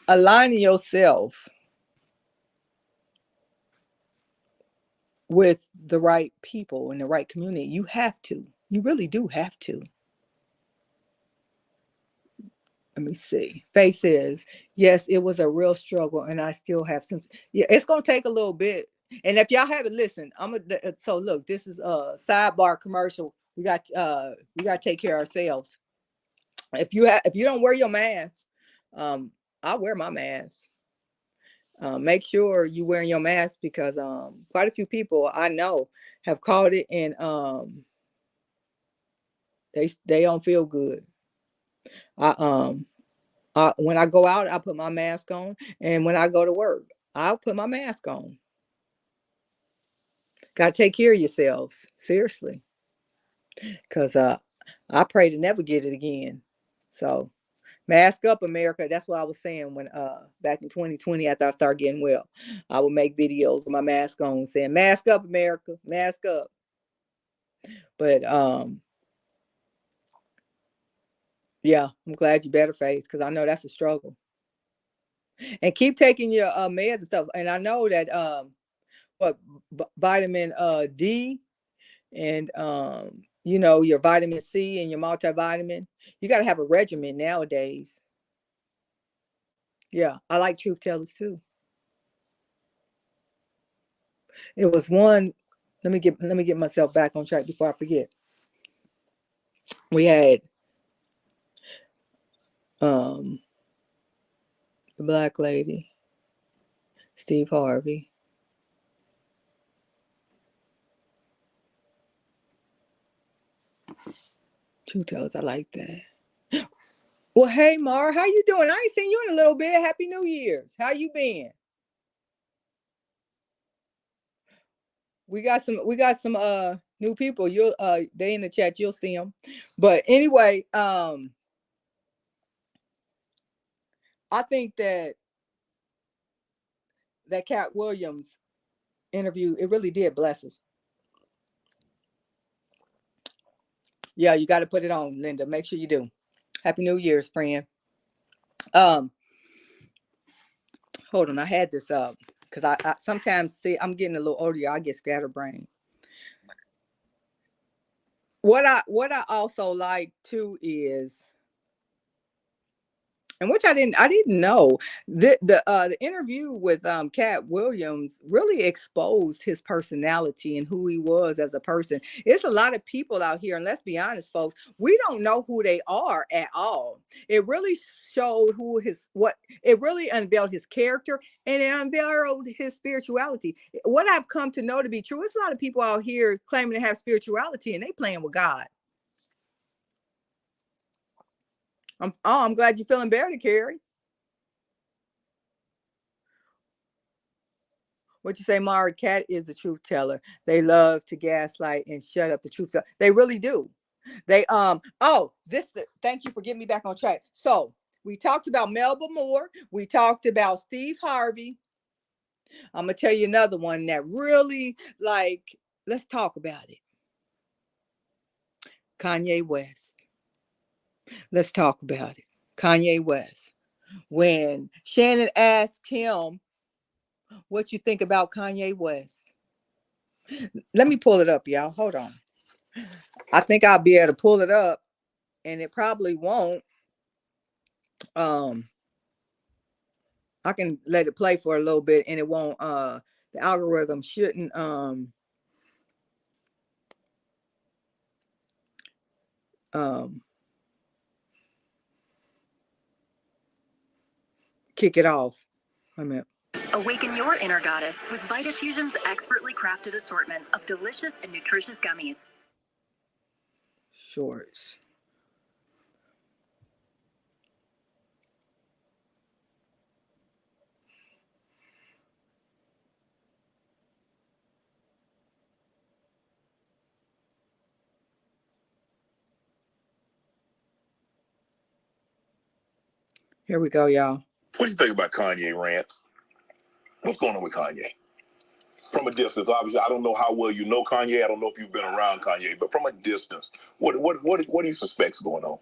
S1: aligning yourself with the right people in the right community. You have to. You really do have to. Let me see. Faye says, yes, it was a real struggle and I still have some. Yeah, it's going to take a little bit. And if y'all haven't listened, so look, this is a sidebar commercial. We got to take care of ourselves. If you don't wear your mask, I wear my mask. Make sure you wearing your mask because quite a few people I know have caught it and they don't feel good. When I go out, I put my mask on, and when I go to work, I'll put my mask on. Got to take care of yourselves, seriously, because I pray to never get it again. So, mask up, America. That's what I was saying when back in 2020, after I started getting well, I would make videos with my mask on, saying "Mask up, America, mask up." But yeah, I'm glad you better, Faith, because I know that's a struggle. And keep taking your meds and stuff. And I know that vitamin D and your vitamin C and your multivitamin. You got to have a regimen nowadays. Yeah, I like truth tellers too. It was one. Let me get myself back on track before I forget. We had the black lady, Steve Harvey. Truth tellers, I like that. Well, hey Mar, how you doing? I ain't seen you in a little bit. Happy New Year's. How you been? We got some new people. You'll they in the chat, you'll see them. But anyway, I think that Katt Williams interview, it really did bless us. Yeah, you got to put it on, Linda. Make sure you do. Happy New Year's, friend. Hold on, I had this up because I sometimes see I'm getting a little older. I get scatterbrained. What I also like too is, and which I didn't know, the interview with Katt Williams really exposed his personality and who he was as a person. It's a lot of people out here, and let's be honest, folks, we don't know who they are at all. It really showed it really unveiled his character, and it unveiled his spirituality. What I've come to know to be true is a lot of people out here claiming to have spirituality, and they playing with God. I'm glad you're feeling better, Carrie. What you say, Mara? Katt is the truth teller. They love to gaslight and shut up the truth teller. They really do. They thank you for getting me back on track. So we talked about Melba Moore. We talked about Steve Harvey. I'm gonna tell you another one that really, like, let's talk about it. Kanye West. Let's talk about it. Kanye West. When Shannon asked him, what you think about Kanye West? Let me pull it up, y'all. Hold on. I think I'll be able to pull it up, and it probably won't. I can let it play for a little bit, and it won't. The algorithm shouldn't kick it off. Wait a minute.
S2: Awaken your inner goddess with VitaFusion's expertly crafted assortment of delicious and nutritious gummies.
S1: Shorts. Here we go, y'all.
S3: What do you think about Kanye rants? What's going on with Kanye? From a distance, obviously, I don't know how well you know Kanye. I don't know if you've been around Kanye, but from a distance, what do you suspect's going on?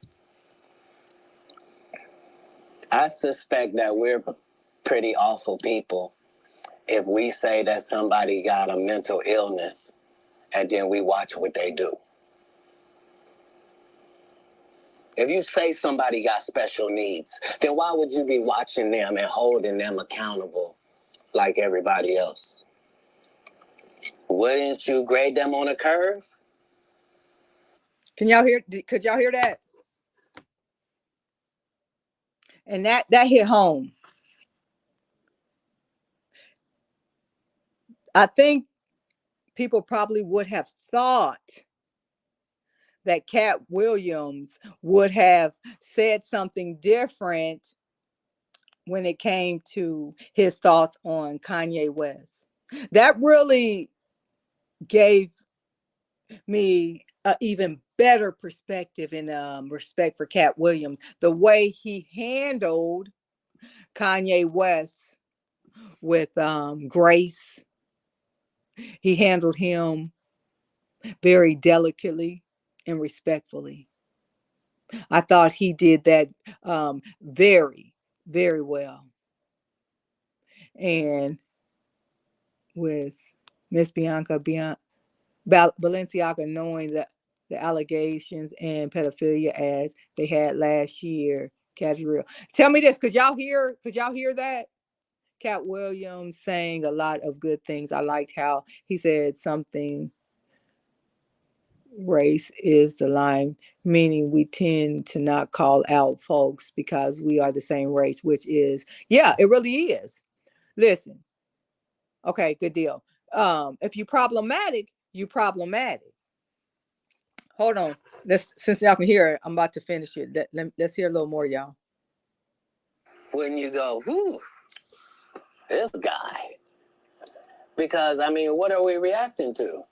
S4: I suspect that we're pretty awful people if we say that somebody got a mental illness and then we watch what they do. If you say somebody got special needs, then why would you be watching them and holding them accountable like everybody else? Wouldn't you grade them on a curve?
S1: Could y'all hear that? And that hit home. I think people probably would have thought that Katt Williams would have said something different when it came to his thoughts on Kanye West. That really gave me an even better perspective and respect for Katt Williams. The way he handled Kanye West with grace. He handled him very delicately and respectfully. I thought he did that very, very well. And with Miss Balenciaga knowing that the allegations and pedophilia as they had last year, Katt's real. Tell me this, could y'all hear that? Katt Williams saying a lot of good things. I liked how he said something, race is the line, meaning we tend to not call out folks because we are the same race, which is, yeah, it really is. Listen, okay, good deal. If you problematic, you problematic. Hold on. Since y'all can hear it, I'm about to finish it. Let's hear a little more, y'all.
S4: When you go, whoo, this guy. Because, I mean, what are we reacting to?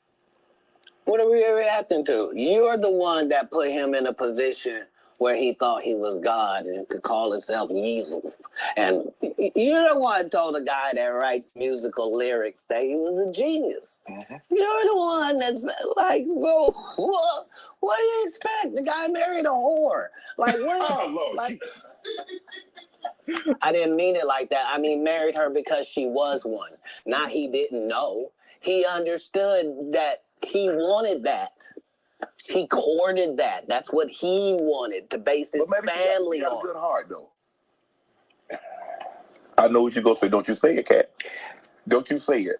S4: What are we reacting to? You're the one that put him in a position where he thought he was God and could call himself Jesus. And you're the one told a guy that writes musical lyrics that he was a genius. Mm-hmm. You're the one that's like, so what do you expect? The guy married a whore. Like, what?
S3: Oh, Lord.
S4: Like, I didn't mean it like that. I mean, married her because she was one. Not he didn't know. He understood that he wanted that. He courted that. That's what he wanted to base his family
S3: she got
S4: on.
S3: A good heart, though. I know what you're going to say. Don't you say it, Katt. Don't you say it.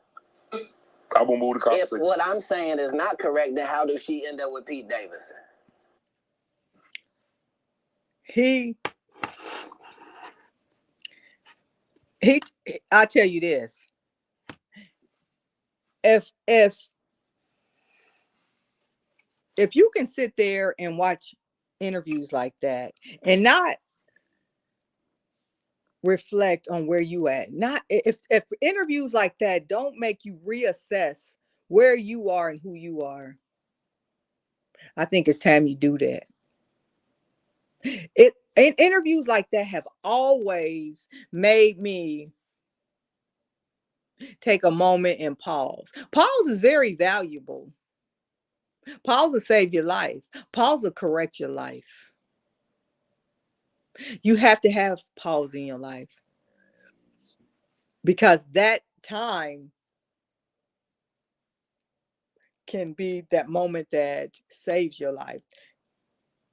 S3: I'm going to move the conversation.
S4: If what I'm saying is not correct, then how does she end up with Pete Davidson?
S1: I tell you this. If you can sit there and watch interviews like that and not reflect on where you at, not if interviews like that don't make you reassess where you are and who you are, I think it's time you do that. Interviews like that have always made me take a moment and pause. Pause is very valuable. Pause will save your life. Pause will correct your life. You have to have pause in your life because that time can be that moment that saves your life,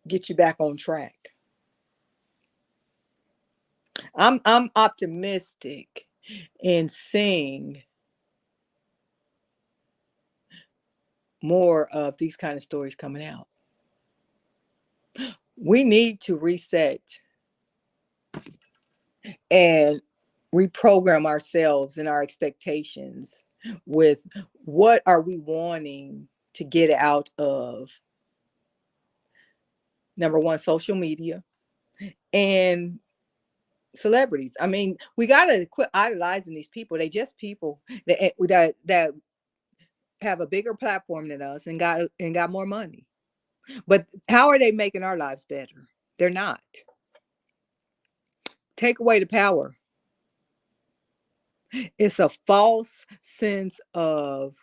S1: get you back on track. I'm optimistic in seeing more of these kind of stories coming out. We need to reset and reprogram ourselves and our expectations with what are we wanting to get out of, number one, social media and celebrities. I mean, we got to quit idolizing these people. They just people that have a bigger platform than us and got more money. But how are they making our lives better? They're not. Take away the power. It's a false sense of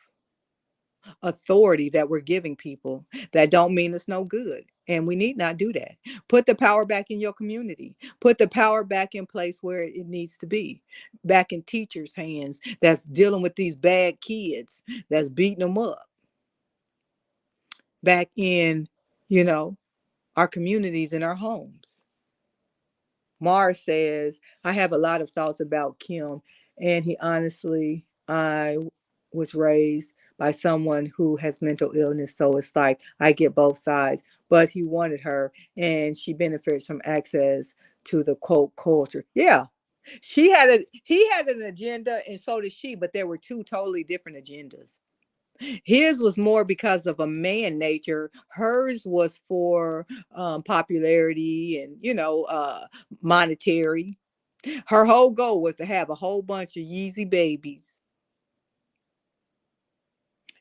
S1: authority that we're giving people that don't mean it's no good. And we need not do that. Put the power back in your community. Put the power back in place where it needs to be. Back in teachers' hands that's dealing with these bad kids, that's beating them up. Back in, our communities and our homes. Mars says, I have a lot of thoughts about Kim. And I was raised by someone who has mental illness. So it's like, I get both sides. But he wanted her and she benefits from access to the quote culture. Yeah. He had an agenda and so did she, but there were two totally different agendas. His was more because of a man nature. Hers was for popularity and, monetary. Her whole goal was to have a whole bunch of Yeezy babies.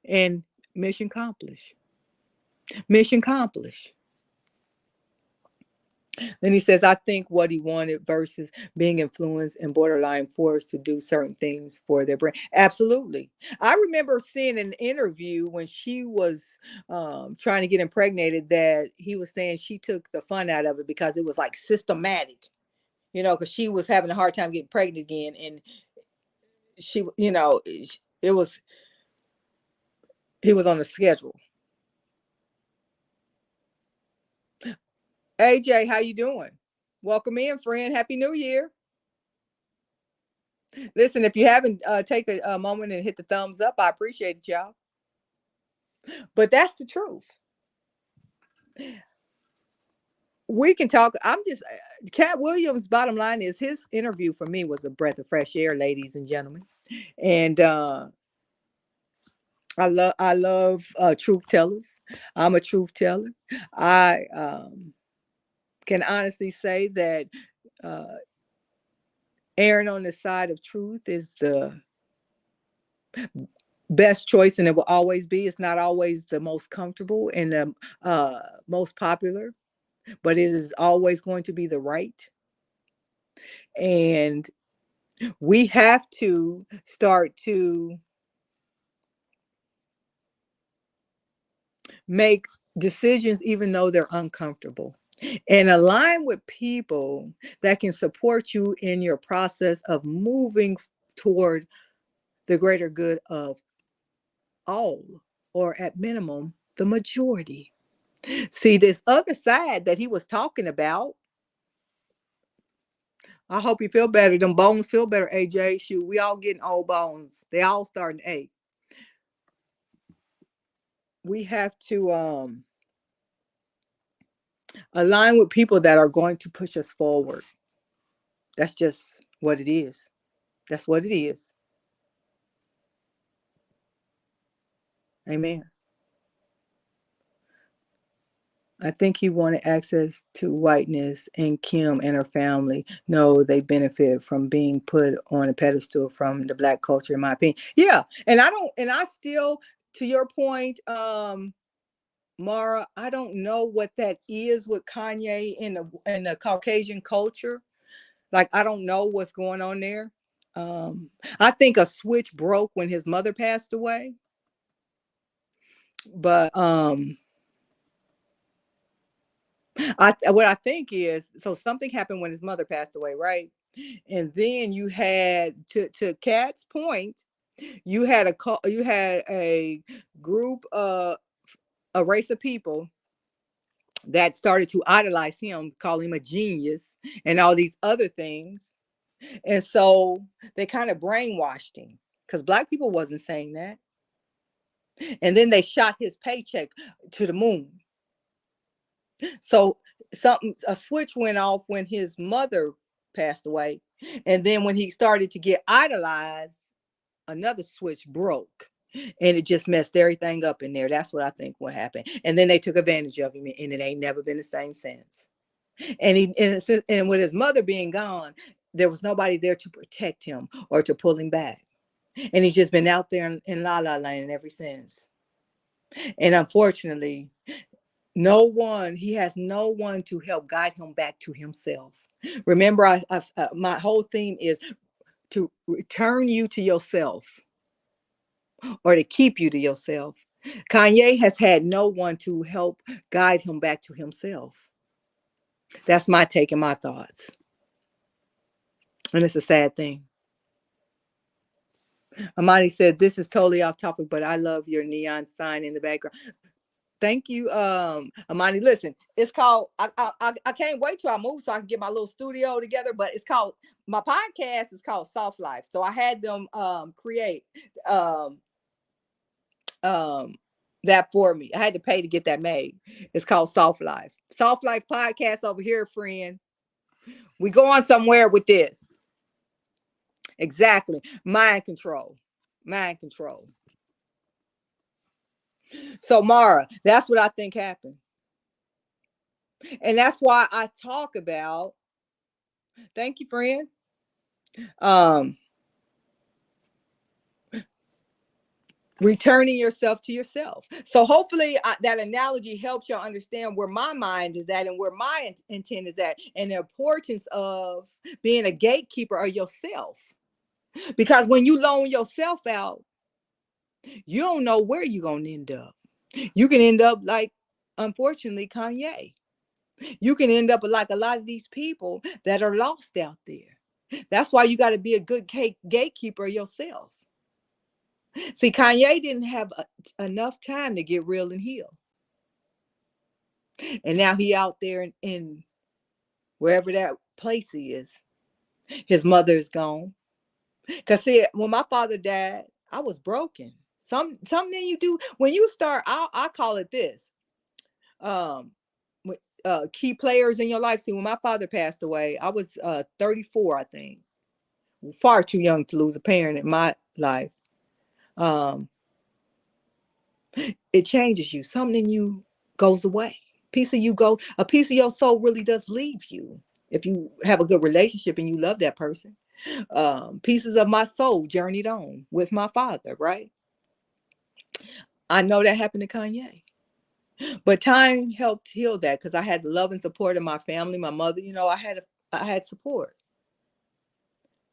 S1: And mission accomplished. Mission accomplished. Then he says, I think what he wanted versus being influenced and borderline forced to do certain things for their brand. Absolutely. I remember seeing an interview when she was trying to get impregnated that he was saying she took the fun out of it because it was like systematic, because she was having a hard time getting pregnant again. And she, he was on a schedule. AJ, how you doing? Welcome in, friend. Happy New Year. Listen, if you haven't take a moment and hit the thumbs up, I appreciate it, y'all. But that's the truth. We can talk. Katt Williams, bottom line is his interview for me was a breath of fresh air, ladies and gentlemen. And I love truth tellers. I'm a truth teller. I can honestly say that erring on the side of truth is the best choice, and it will always be. It's not always the most comfortable and the most popular, but it is always going to be the right. And we have to start to make decisions even though they're uncomfortable, and align with people that can support you in your process of moving toward the greater good of all, or at minimum, the majority. See, this other side that he was talking about, I hope you feel better. Them bones feel better, AJ. Shoot, we all getting old bones. They all starting to ache. We have to align with people that are going to push us forward. That's just what it is. That's what it is. Amen. I think he wanted access to whiteness, and Kim and her family know they benefit from being put on a pedestal from the Black culture, in my opinion. Yeah, and I still, to your point, Mara, I don't know what that is with Kanye in the Caucasian culture. Like, I don't know what's going on there. I think a switch broke when his mother passed away. But what I think is, so something happened when his mother passed away, right? And then you had, to Katt's point, you had a group, a race of people that started to idolize him, call him a genius, and all these other things. And so they kind of brainwashed him, because Black people wasn't saying that. And then they shot his paycheck to the moon. So a switch went off when his mother passed away. And then when he started to get idolized, another switch broke. And it just messed everything up in there. That's what I think what happened. And then they took advantage of him, and it ain't never been the same since. And with his mother being gone, there was nobody there to protect him or to pull him back. And he's just been out there in La La Land ever since. And unfortunately, he has no one to help guide him back to himself. Remember, my whole theme is to return you to yourself, or to keep you to yourself. Kanye has had no one to help guide him back to himself. That's my take and my thoughts. And it's a sad thing. Amani said, this is totally off topic, but I love your neon sign in the background. Thank you, Amani. Listen, it's called, I can't wait till I move so I can get my little studio together, but it's called, my podcast is called Soft Life. So I had them create that for me. I had to pay to get that made. It's called Soft Life. Soft Life podcast over here, friend. We going somewhere with this. Exactly. Mind control. Mind control. So Mara, that's what I think happened. And that's why I talk about, thank you, friend. Returning yourself to yourself. So hopefully that analogy helps you understand where my mind is at and where my intent is at, and the importance of being a gatekeeper of yourself. Because when you loan yourself out, you don't know where you're going to end up. You can end up like, unfortunately, Kanye. You can end up like a lot of these people that are lost out there. That's why you got to be a good gatekeeper of yourself. See, Kanye didn't have enough time to get real and heal. And now he out there in wherever that place he is. His mother is gone. Because see, when my father died, I was broken. Something you do when you start, I call it this. Key players in your life. See, when my father passed away, I was 34, I think. Far too young to lose a parent in my life. It changes you. Something in you goes away. A piece of your soul really does leave you if you have a good relationship and you love that person. Pieces of my soul journeyed on with my father, right? I know that happened to Kanye. But time helped heal that because I had the love and support of my family, my mother. I had support.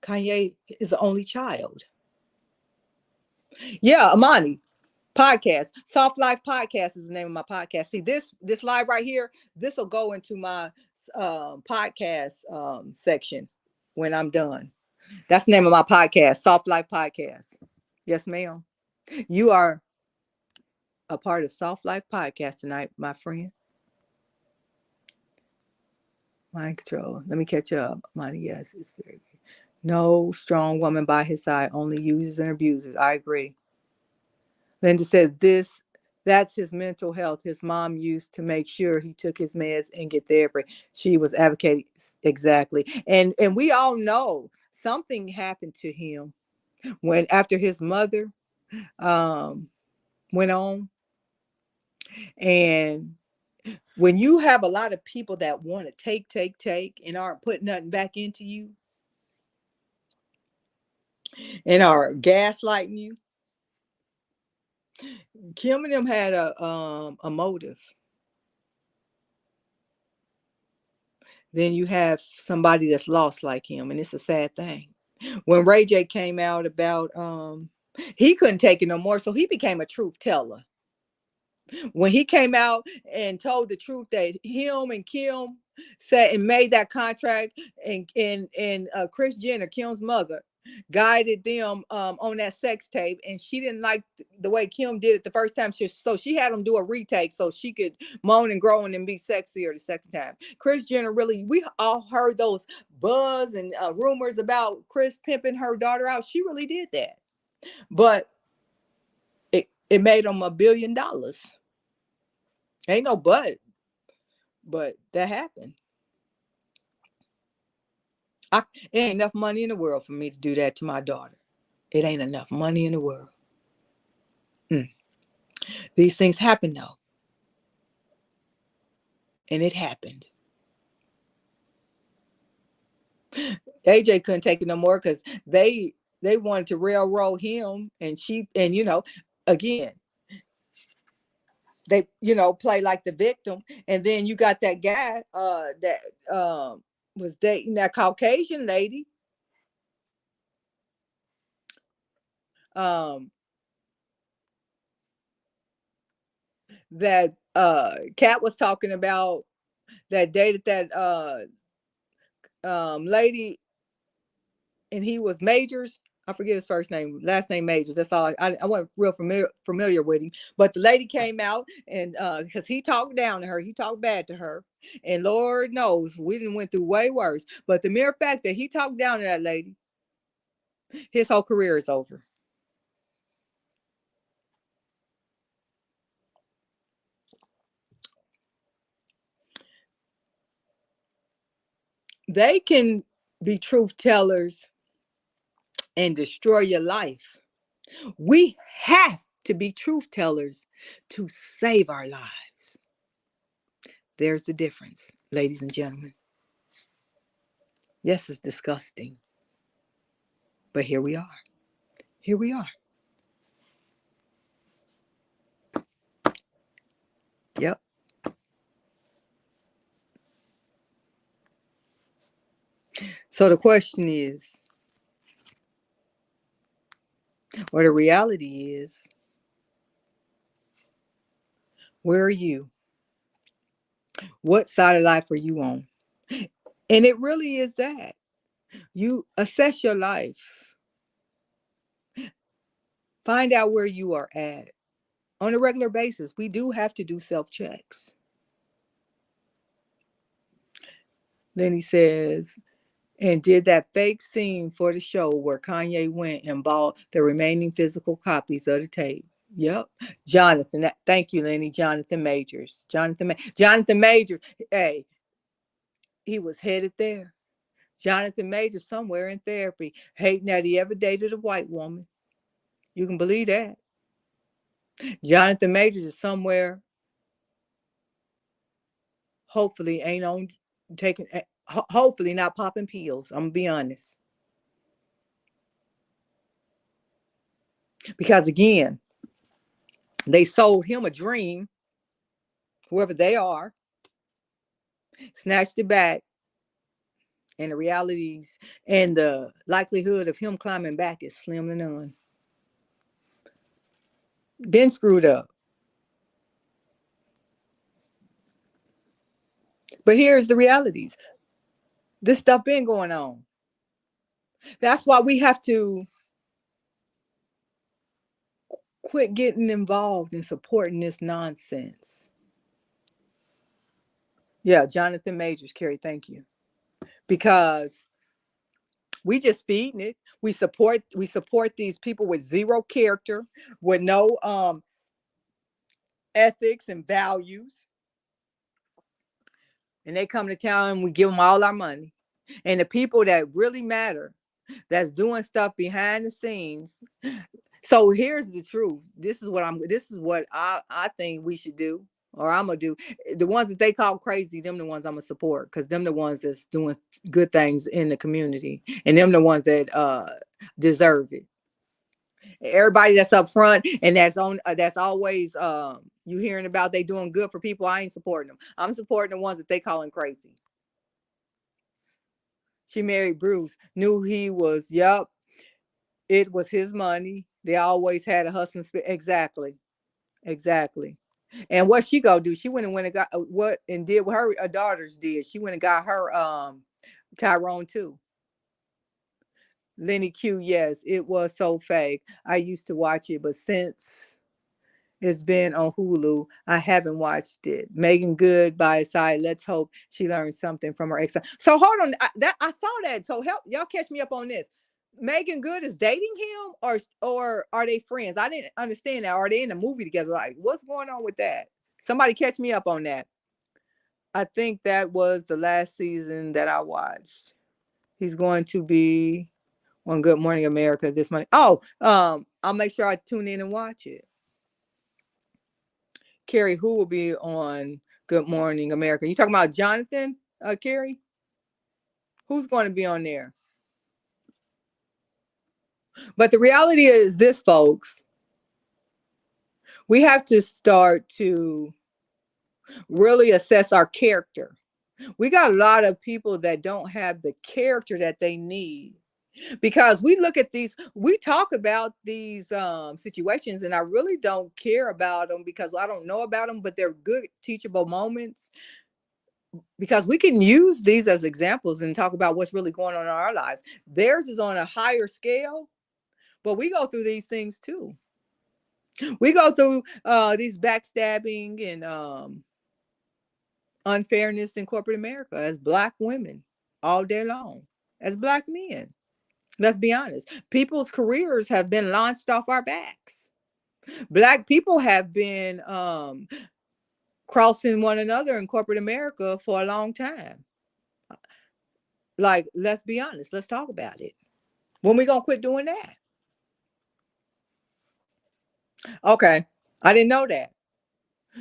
S1: Kanye is the only child. Yeah, Amani podcast, Soft Life Podcast is the name of my podcast. See this live right here. This will go into my podcast section when I'm done. That's the name of my podcast, Soft Life Podcast. Yes, ma'am. You are a part of Soft Life Podcast tonight, my friend. Mind control. Let me catch up. Money, yes, it's very. No strong woman by his side, only users and abusers. I agree. Linda said that's his mental health. His mom used to make sure he took his meds and get therapy. She was advocating exactly. And we all know something happened to him when after his mother went on. And when you have a lot of people that want to take and aren't putting nothing back into you and are gaslighting you, Kim and them had a motive. Then you have somebody that's lost like him, and it's a sad thing. When Ray J came out about he couldn't take it no more, so he became a truth teller. When he came out and told the truth that him and Kim said and made that contract, and Kris Jenner, Kim's mother, guided them on that sex tape, and she didn't like the way Kim did it the first time. So she had them do a retake so she could moan and groan and be sexier the second time. Kris Jenner we all heard those buzz and rumors about Kris pimping her daughter out. She really did that, but it made them $1 billion. Ain't no but that happened. It ain't enough money in the world for me to do that to my daughter. It ain't enough money in the world. These things happen though. And it happened. AJ couldn't take it no more because they wanted to railroad him, and again, they play like the victim. And then you got that guy that was dating that Caucasian lady. That Katt was talking about, that dated that lady, and he was Majors. I forget his first name, last name Majors. That's all. I wasn't real familiar with him. But the lady came out, and because he talked down to her, he talked bad to her, and Lord knows we didn't went through way worse. But the mere fact that he talked down to that lady, his whole career is over. They can be truth tellers and destroy your life. We have to be truth tellers to save our lives. There's the difference, ladies and gentlemen. Yes, it's disgusting. But here we are. Here we are. Yep. So the question is, or the reality is, where are you? What side of life are you on? And it really is that. You assess your life. Find out where you are at. On a regular basis, we do have to do self-checks. Then he says, and did that fake scene for the show where Kanye went and bought the remaining physical copies of the tape. Yep. Jonathan, thank you, Lenny. Jonathan Majors. Jonathan Majors. Hey, he was headed there. Jonathan Majors somewhere in therapy, hating that he ever dated a white woman. You can believe that. Jonathan Majors is somewhere, hopefully ain't on taking, hopefully not popping pills. I'm gonna be honest. Because again, they sold him a dream, whoever they are, snatched it back, and the realities and the likelihood of him climbing back is slim to none. Been screwed up. But here's the realities. This stuff been going on. That's why we have to quit getting involved in supporting this nonsense. Yeah, Jonathan Majors, Carrie, thank you. Because we just feeding it. We support these people with zero character, with no ethics and values. And they come to town and we give them all our money. And the people that really matter, that's doing stuff behind the scenes. So here's the truth. This is what I think we should do, or I'm gonna do. The ones that they call crazy, them the ones I'm gonna support, because them the ones that's doing good things in the community, and them the ones that deserve it. Everybody that's up front and that's always you hearing about they doing good for people, I ain't supporting them. I'm supporting the ones that they calling crazy. She married Bruce, knew he was, yup, it was his money. They always had a hustle. Exactly. And what she go do? She went and got what and did what her daughters did. She went and got her Tyrone too. Lenny Q, yes, it was so fake. I used to watch it, but since it's been on Hulu, I haven't watched it. Megan Good by his side. Let's hope she learns something from her ex. So hold on, I saw that. So help y'all catch me up on this. Megan Good is dating him, or are they friends? I didn't understand that. Are they in a movie together? Like, what's going on with that? Somebody catch me up on that. I think that was the last season that I watched. He's going to be on Good Morning America this Monday. Oh, I'll make sure I tune in and watch it. Carrie, who will be on Good Morning America? You talking about Jonathan, Carrie? Who's going to be on there? But the reality is this, folks. We have to start to really assess our character. We got a lot of people that don't have the character that they need. Because we look at these, we talk about these situations, and I really don't care about them because I don't know about them, but they're good teachable moments. Because we can use these as examples and talk about what's really going on in our lives. Theirs is on a higher scale, but we go through these things too. We go through these backstabbing and unfairness in corporate America as Black women all day long, as Black men. Let's be honest. People's careers have been launched off our backs. Black people have been crossing one another in corporate America for a long time. Like, let's be honest. Let's talk about it. When we gonna quit doing that? Okay, I didn't know that.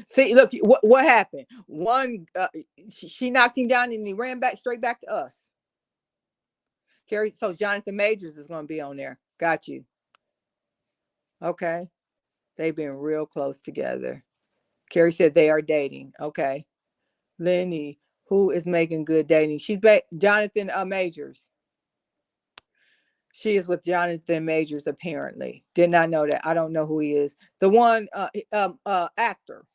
S1: See, look, what happened? One, she knocked him down and he ran straight back to us. Carrie, so Jonathan Majors is gonna be on there. Got you. Okay, they've been real close together. Carrie said they are dating. Okay, Lenny, who is Megan Good dating? She's Jonathan Majors. She is with Jonathan Majors, apparently. Did not know that. I don't know who he is. The one actor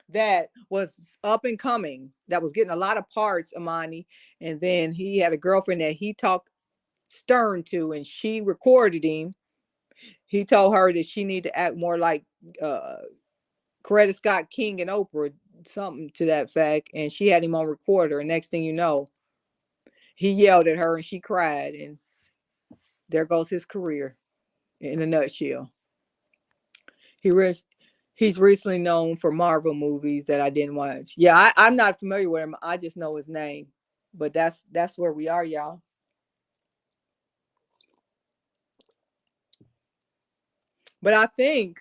S1: that was up and coming, that was getting a lot of parts, Amani, and then he had a girlfriend that he talked stern to, and she recorded him. He told her that she needed to act more like Coretta Scott King and Oprah, something to that fact, and she had him on recorder, and next thing you know, he yelled at her and she cried, and there goes his career in a nutshell. He's recently known for Marvel movies that I didn't watch. Yeah, I'm not familiar with him. I just know his name. But that's where we are, y'all. But I think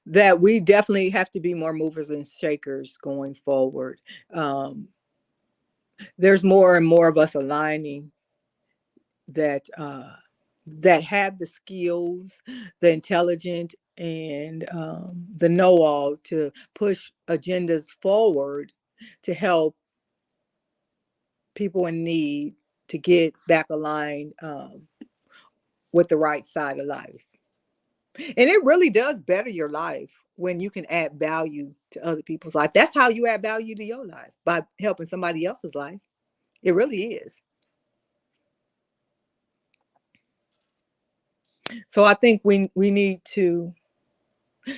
S1: that we definitely have to be more movers and shakers going forward. There's more and more of us aligning that that have the skills, the intelligent, and the know-all to push agendas forward to help people in need to get back aligned with the right side of life. And it really does better your life when you can add value to other people's life. That's how you add value to your life, by helping somebody else's life. It really is. So I think we need to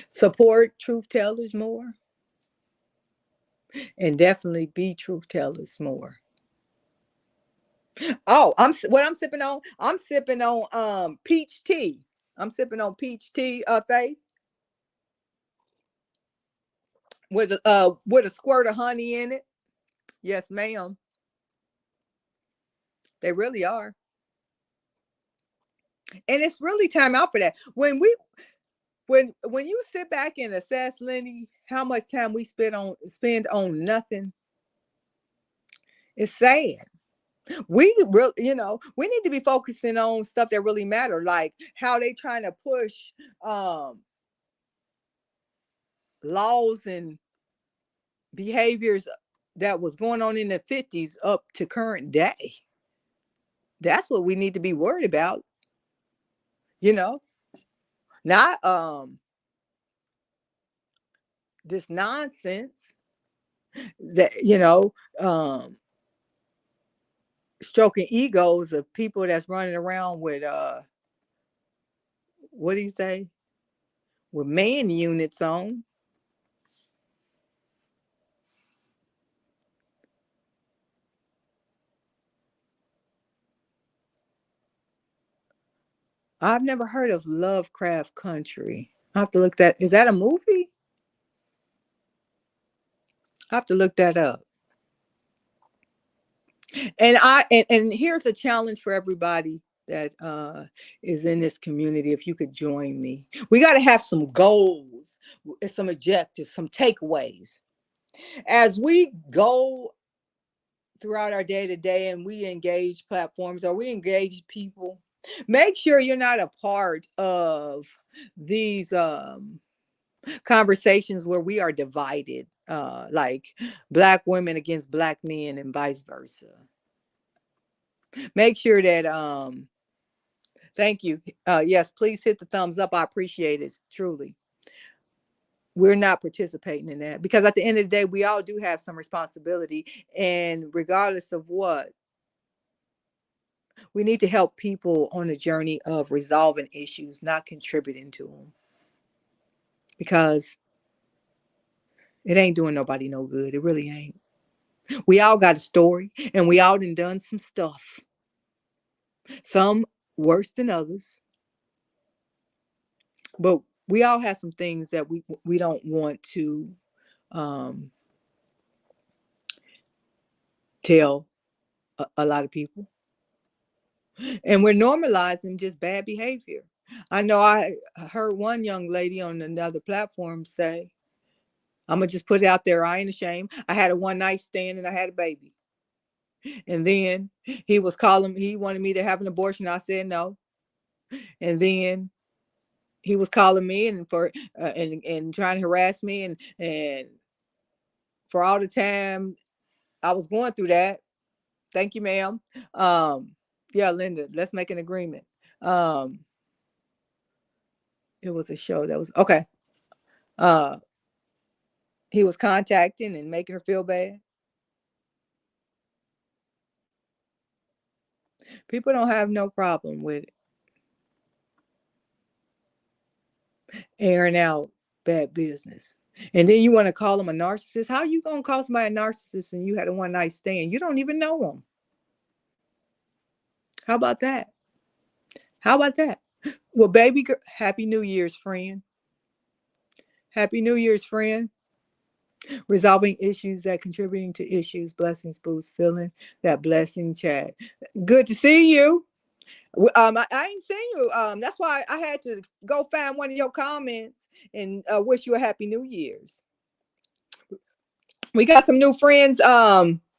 S1: support truth tellers more, and definitely be truth tellers more. Oh, what I'm sipping on? I'm sipping on peach tea. I'm sipping on peach tea, Faith, with a squirt of honey in it. Yes, ma'am. They really are. And it's really time out for that. When you sit back and assess, Lenny, how much time we spend on nothing, it's sad. We really, we need to be focusing on stuff that really matter, like how they trying to push laws and behaviors that was going on in the 50s up to current day. That's what we need to be worried about, not this nonsense that stroking egos of people that's running around with what do you say, with man units on. I've never heard of Lovecraft Country. I have to look that. Is that a movie? I have to look that up. And here's a challenge for everybody that is in this community. If you could join me, we got to have some goals, some objectives, some takeaways as we go throughout our day to day, and we engage platforms or we engage people. Make sure you're not a part of these conversations where we are divided, like Black women against Black men and vice versa. Make sure that thank you. Yes, please hit the thumbs up. I appreciate it, truly. We're not participating in that, because at the end of the day, we all do have some responsibility, and regardless of what, we need to help people on a journey of resolving issues, not contributing to them, because it ain't doing nobody no good. It really ain't. We all got a story, and we all done some stuff, some worse than others, but we all have some things that we don't want to tell a lot of people, and we're normalizing just bad behavior. I know I heard one young lady on another platform say, I'm gonna just put it out there, I ain't ashamed, I had a one night stand and I had a baby. And then he wanted me to have an abortion. I said no. And then he was calling me and and trying to harass me, and for all the time I was going through that. Thank you, ma'am. Yeah, Linda, let's make an agreement. It was a show that was okay. He was contacting and making her feel bad. People don't have no problem with it. Airing out bad business. And then you want to call them a narcissist? How are you going to call somebody a narcissist and you had a one night stand? You don't even know them. How about that? How about that? Well, baby girl, Happy New Year's, friend. Happy New Year's, friend. Resolving issues that contributing to issues. Blessings, boost, feeling that blessing, chat. Good to see you. I ain't seen you. That's why I had to go find one of your comments and wish you a Happy New Year's. We got some new friends,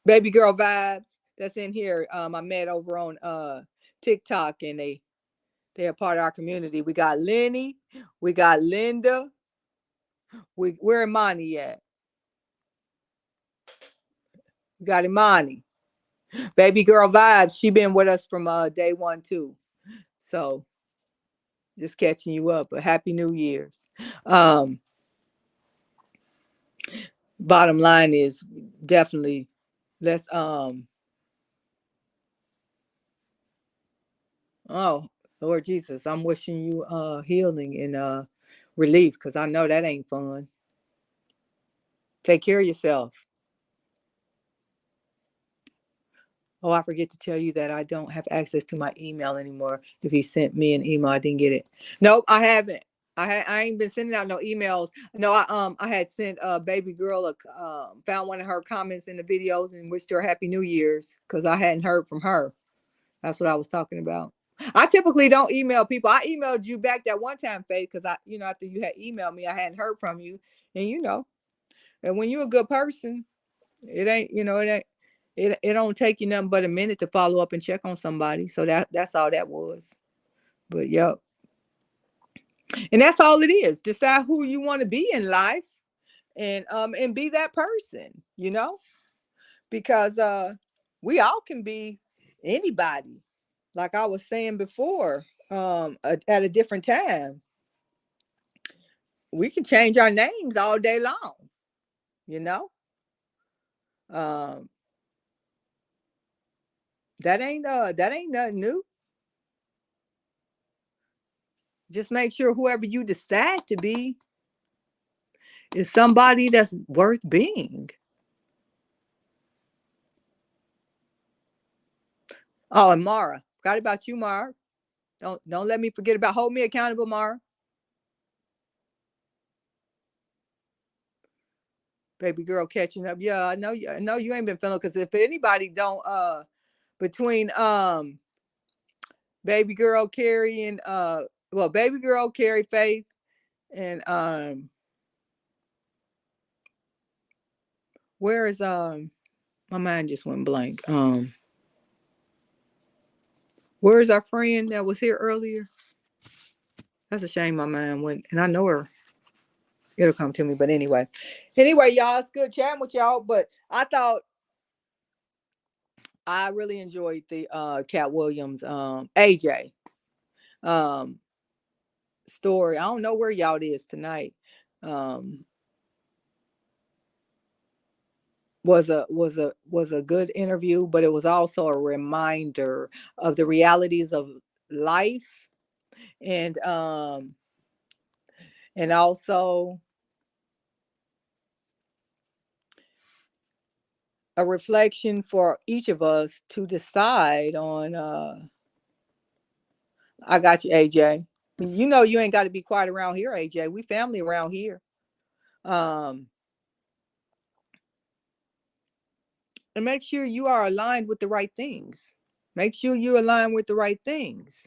S1: baby girl vibes that's in here. I met over on TikTok, and they're a part of our community. We got Lenny, we got Linda, where Imani at? We got Imani. Baby girl vibes. She been with us from day one too. So just catching you up. But Happy New Year's. Bottom line is definitely let's oh Lord Jesus, I'm wishing you healing and relief, because I know that ain't fun. Take care of yourself. Oh, I forget to tell you that I don't have access to my email anymore. If you sent me an email, I didn't get it. Nope, I haven't. I ain't been sending out no emails. No, I had sent baby girl found one of her comments in the videos and wished her Happy New Year's, because I hadn't heard from her. That's what I was talking about. I typically don't email people. I emailed you back that one time, Faith, because after you had emailed me, I hadn't heard from you, and and when you're a good person, it ain't, it don't take you nothing but a minute to follow up and check on somebody. So that's all that was. But yep. And that's all it is. Decide who you want to be in life, and be that person, because we all can be anybody. Like I was saying before, at a different time, we can change our names all day long, you know. Um, that ain't nothing new. Just make sure whoever you decide to be is somebody that's worth being. Oh, and Mara, forgot about you, Mara. Don't let me forget about. Hold me accountable, Mara. Baby girl catching up. Yeah, I know you ain't been feeling, because if anybody don't between baby girl Carrie and baby girl Carrie, Faith, and where is my mind just went blank. Where is our friend that was here earlier? That's a shame my mind went, and I know her. It'll come to me. But anyway, y'all, it's good chatting with y'all. But I thought I really enjoyed the Katt Williams AJ story. I don't know where y'all is tonight. Was a good interview, but it was also a reminder of the realities of life, and also a reflection for each of us to decide on. I got you, AJ. You ain't got to be quiet around here, AJ. We family around here. Um, and make sure you are aligned with the right things. Make sure you align with the right things.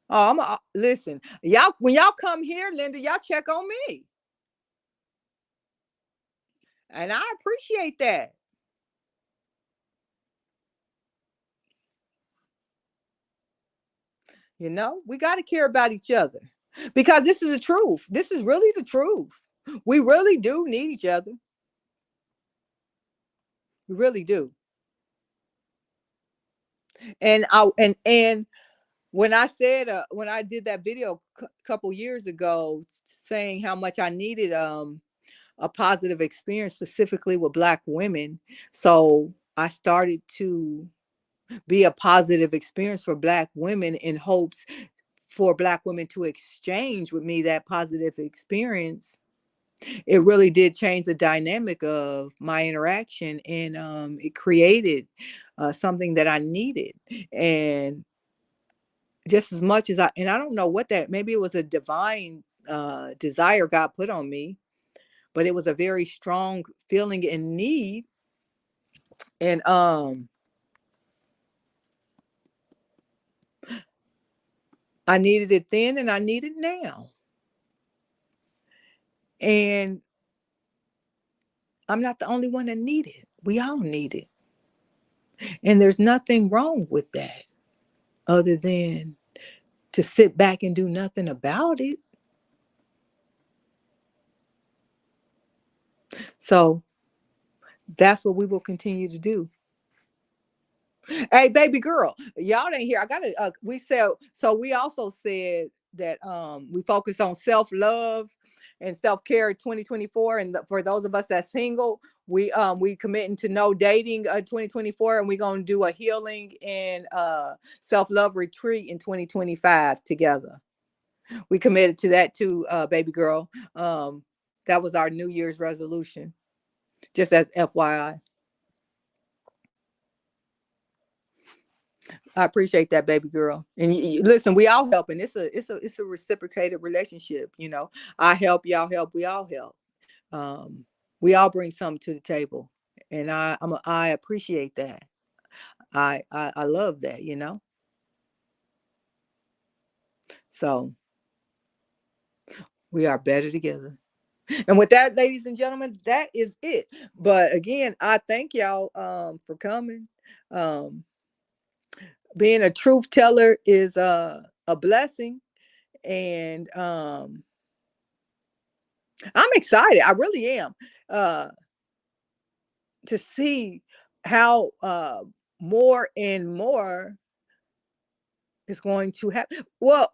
S1: Oh, listen, y'all. When y'all come here, Linda, y'all check on me, and I appreciate that. We got to care about each other, because this is the truth. This is really the truth. We really do need each other. We really do. And when I said when I did that video a couple years ago saying how much I needed a positive experience specifically with Black women, so I started to be a positive experience for Black women in hopes for Black women to exchange with me that positive experience. It really did change the dynamic of my interaction, and it created something that I needed. And just as much as I don't know what that, maybe it was a divine desire God put on me, but it was a very strong feeling and need. And I needed it then, and I need it now. And I'm not the only one that need it. We all need it. And there's nothing wrong with that. other than to sit back and do nothing about it. So that's what we will continue to do. Hey, baby girl, y'all ain't here. I gotta. We said so. We also said that we focus on self-love and self-care 2024. And for those of us that's single, we committing to no dating 2024, and we're gonna do a healing and self-love retreat in 2025 together. We committed to that too, baby girl. That was our New Year's resolution. Just as FYI. I appreciate that, baby girl. And listen, we all helping. It's a reciprocated relationship. You know, I help, y'all help, we all help. We all bring something to the table, and I appreciate that. I love that. You know, so we are better together. And with that, ladies and gentlemen, that is it. But again, I thank y'all for coming. Um, being a truth teller is a blessing, and I'm excited. I really am to see how more and more is going to happen. Well,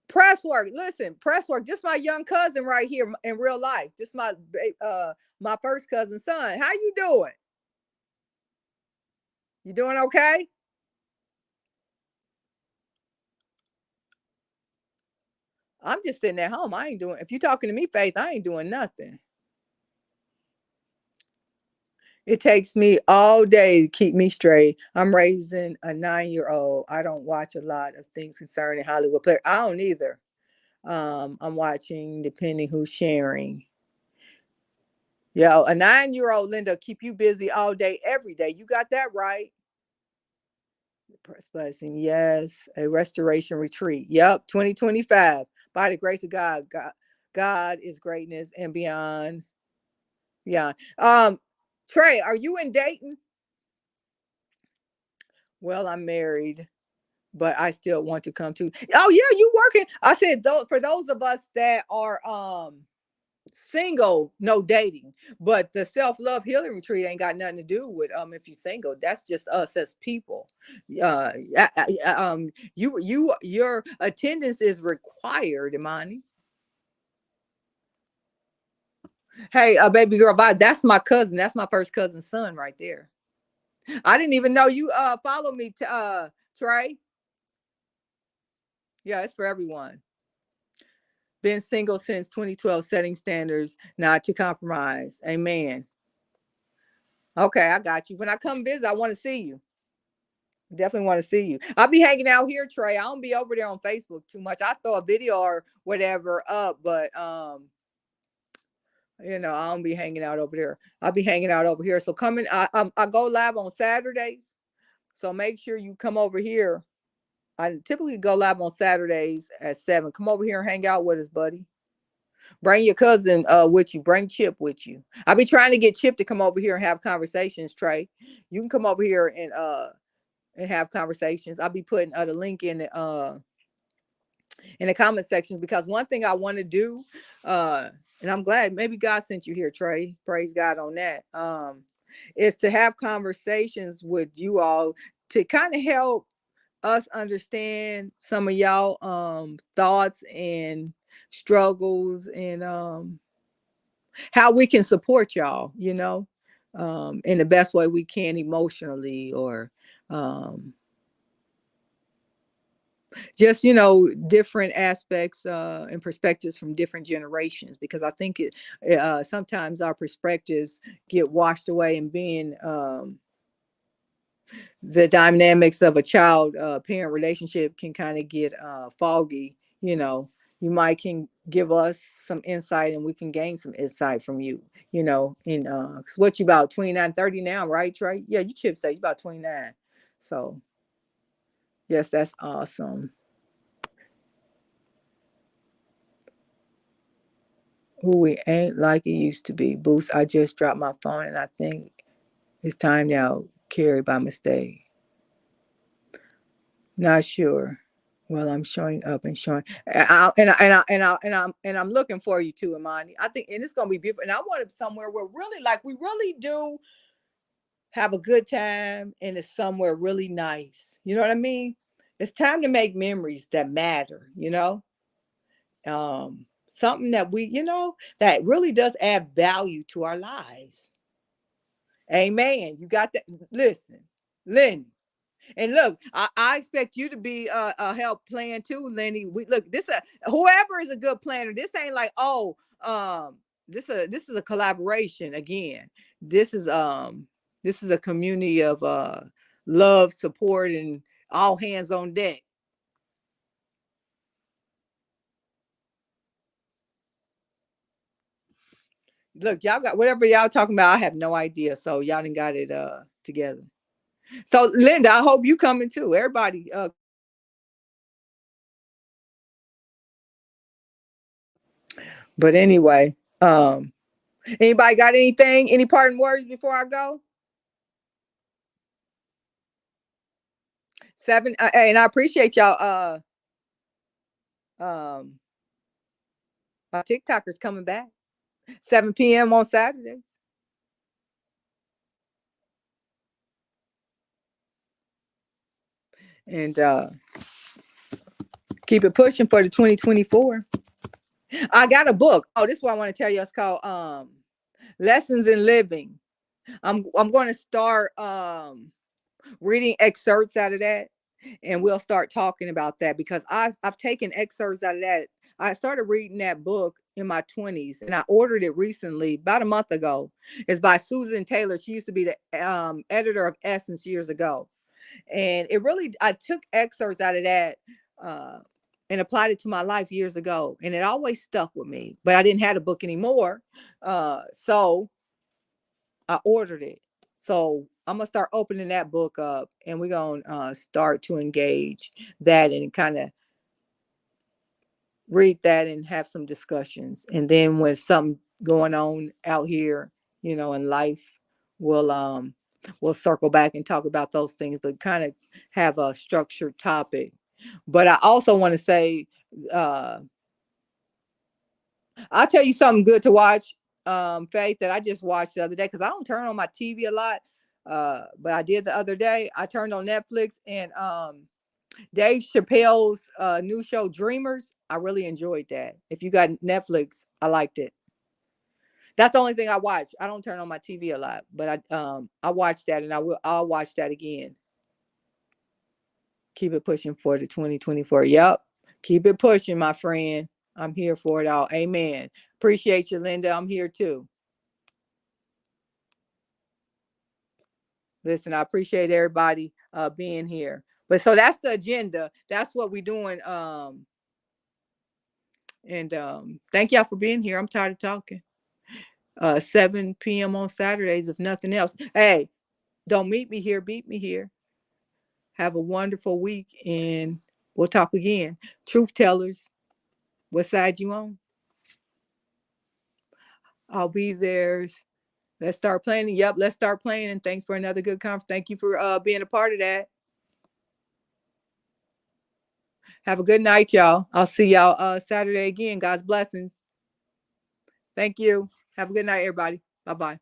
S1: press work. Listen, press work. This is my young cousin right here in real life. This is my first cousin's son. How you doing? You doing okay? I'm just sitting at home. I ain't doing. If you're talking to me, Faith, I ain't doing nothing. It takes me all day to keep me straight. I'm raising a 9-year-old. I don't watch a lot of things concerning Hollywood players. I don't either. I'm watching depending who's sharing. Yo, a 9-year-old Linda keep you busy all day, every day. You got that right. Press blessing, yes. A restoration retreat. Yep, 2025. By the grace of God, God is greatness and beyond. Yeah. Trey, are you in Dayton? Well, I'm married, but I still want to come to. Oh yeah, you working? I said for those of us that are single, no dating. But the self-love healing retreat ain't got nothing to do with if you're single. That's just us as people. Your attendance is required, Imani. Hey, baby girl, bye. That's my cousin. That's my first cousin's son right there. I didn't even know you follow me, Trey. Yeah, it's for everyone. Been single since 2012, setting standards not to compromise. Amen. Okay, I got you. When I come visit, I want to see you. Definitely want to see you. I'll be hanging out here, Trey. I don't be over there on Facebook too much. I throw a video or whatever up, but I don't be hanging out over there. I'll be hanging out over here. So coming, I go live on Saturdays. So make sure you come over here. I typically go live on Saturdays at 7. Come over here and hang out with us, buddy. Bring your cousin with you. Bring Chip with you. I'll be trying to get Chip to come over here and have conversations, Trey. You can come over here and have conversations. I'll be putting the link in the comment sections, because one thing I want to do, and I'm glad maybe God sent you here, Trey. Praise God on that. Is to have conversations with you all to kind of help us understand some of y'all thoughts and struggles, and how we can support y'all, in the best way we can emotionally, or just different aspects and perspectives from different generations, because I think sometimes our perspectives get washed away, and being the dynamics of a child parent relationship can kind of get foggy. You might can give us some insight, and we can gain some insight from you, in what you about 29, 30 now, right, Trey? Yeah, you Chip say you about 29. So yes, that's awesome. Who we ain't like it used to be. Boost, I just dropped my phone, and I think it's time now, Carrie, by mistake. Not sure. Well, I'm showing up and showing, and I'm looking for you too, Imani. I think, and it's gonna be beautiful. And I want it somewhere where really, like, we really do have a good time, and it's somewhere really nice. You know what I mean? It's time to make memories that matter. Something that that really does add value to our lives. Amen. You got that? Listen, Lynn. And look, I expect you to be a help plan too, Lenny. We look, whoever is a good planner. This ain't like, this is a collaboration again. This is a community of love, support, and all hands on deck. Look, y'all got whatever y'all talking about. I have no idea. So y'all done got it together. So Linda, I hope you coming too. Everybody but anyway, anybody got anything? Any parting words before I go? 7 and I appreciate y'all um TikTokers coming back. 7 p.m. on Saturdays. And keep it pushing for the 2024. I got a book. Oh, this is what I want to tell you. It's called Lessons in Living. I'm going to start reading excerpts out of that, and we'll start talking about that, because I've taken excerpts out of that. I started reading that book in my 20s, and I ordered it recently, about a month ago. It's by Susan Taylor. She used to be the editor of Essence years ago. And I took excerpts out of that and applied it to my life years ago. And it always stuck with me, but I didn't have the book anymore. So I ordered it. So I'm going to start opening that book up, and we're going to start to engage that and kind of read that and have some discussions. And then when something going on out here, in life, we'll circle back and talk about those things, but kind of have a structured topic. But I also want to say, I'll tell you something good to watch, Faith, that I just watched the other day, because I don't turn on my TV a lot. But I did the other day. I turned on Netflix, and Dave Chappelle's new show, Dreamers. I really enjoyed that. If you got Netflix, I liked it. That's the only thing I watch. I don't turn on my TV a lot, but I watch that, and I'll watch that again. Keep it pushing for the 2024. Yep. Keep it pushing, my friend. I'm here for it all. Amen. Appreciate you, Linda. I'm here too. Listen, I appreciate everybody being here. But so that's the agenda. That's what we're doing. And thank y'all for being here. I'm tired of talking. 7 p.m. on Saturdays, if nothing else. Hey, don't meet me here, beat me here. Have a wonderful week, and we'll talk again. Truth tellers, what side you on? I'll be there. Let's start planning. Yep, let's start playing. And thanks for another good conference. Thank you for being a part of that. Have a good night, y'all. I'll see y'all Saturday again. God's blessings. Thank you. Have a good night, everybody. Bye-bye.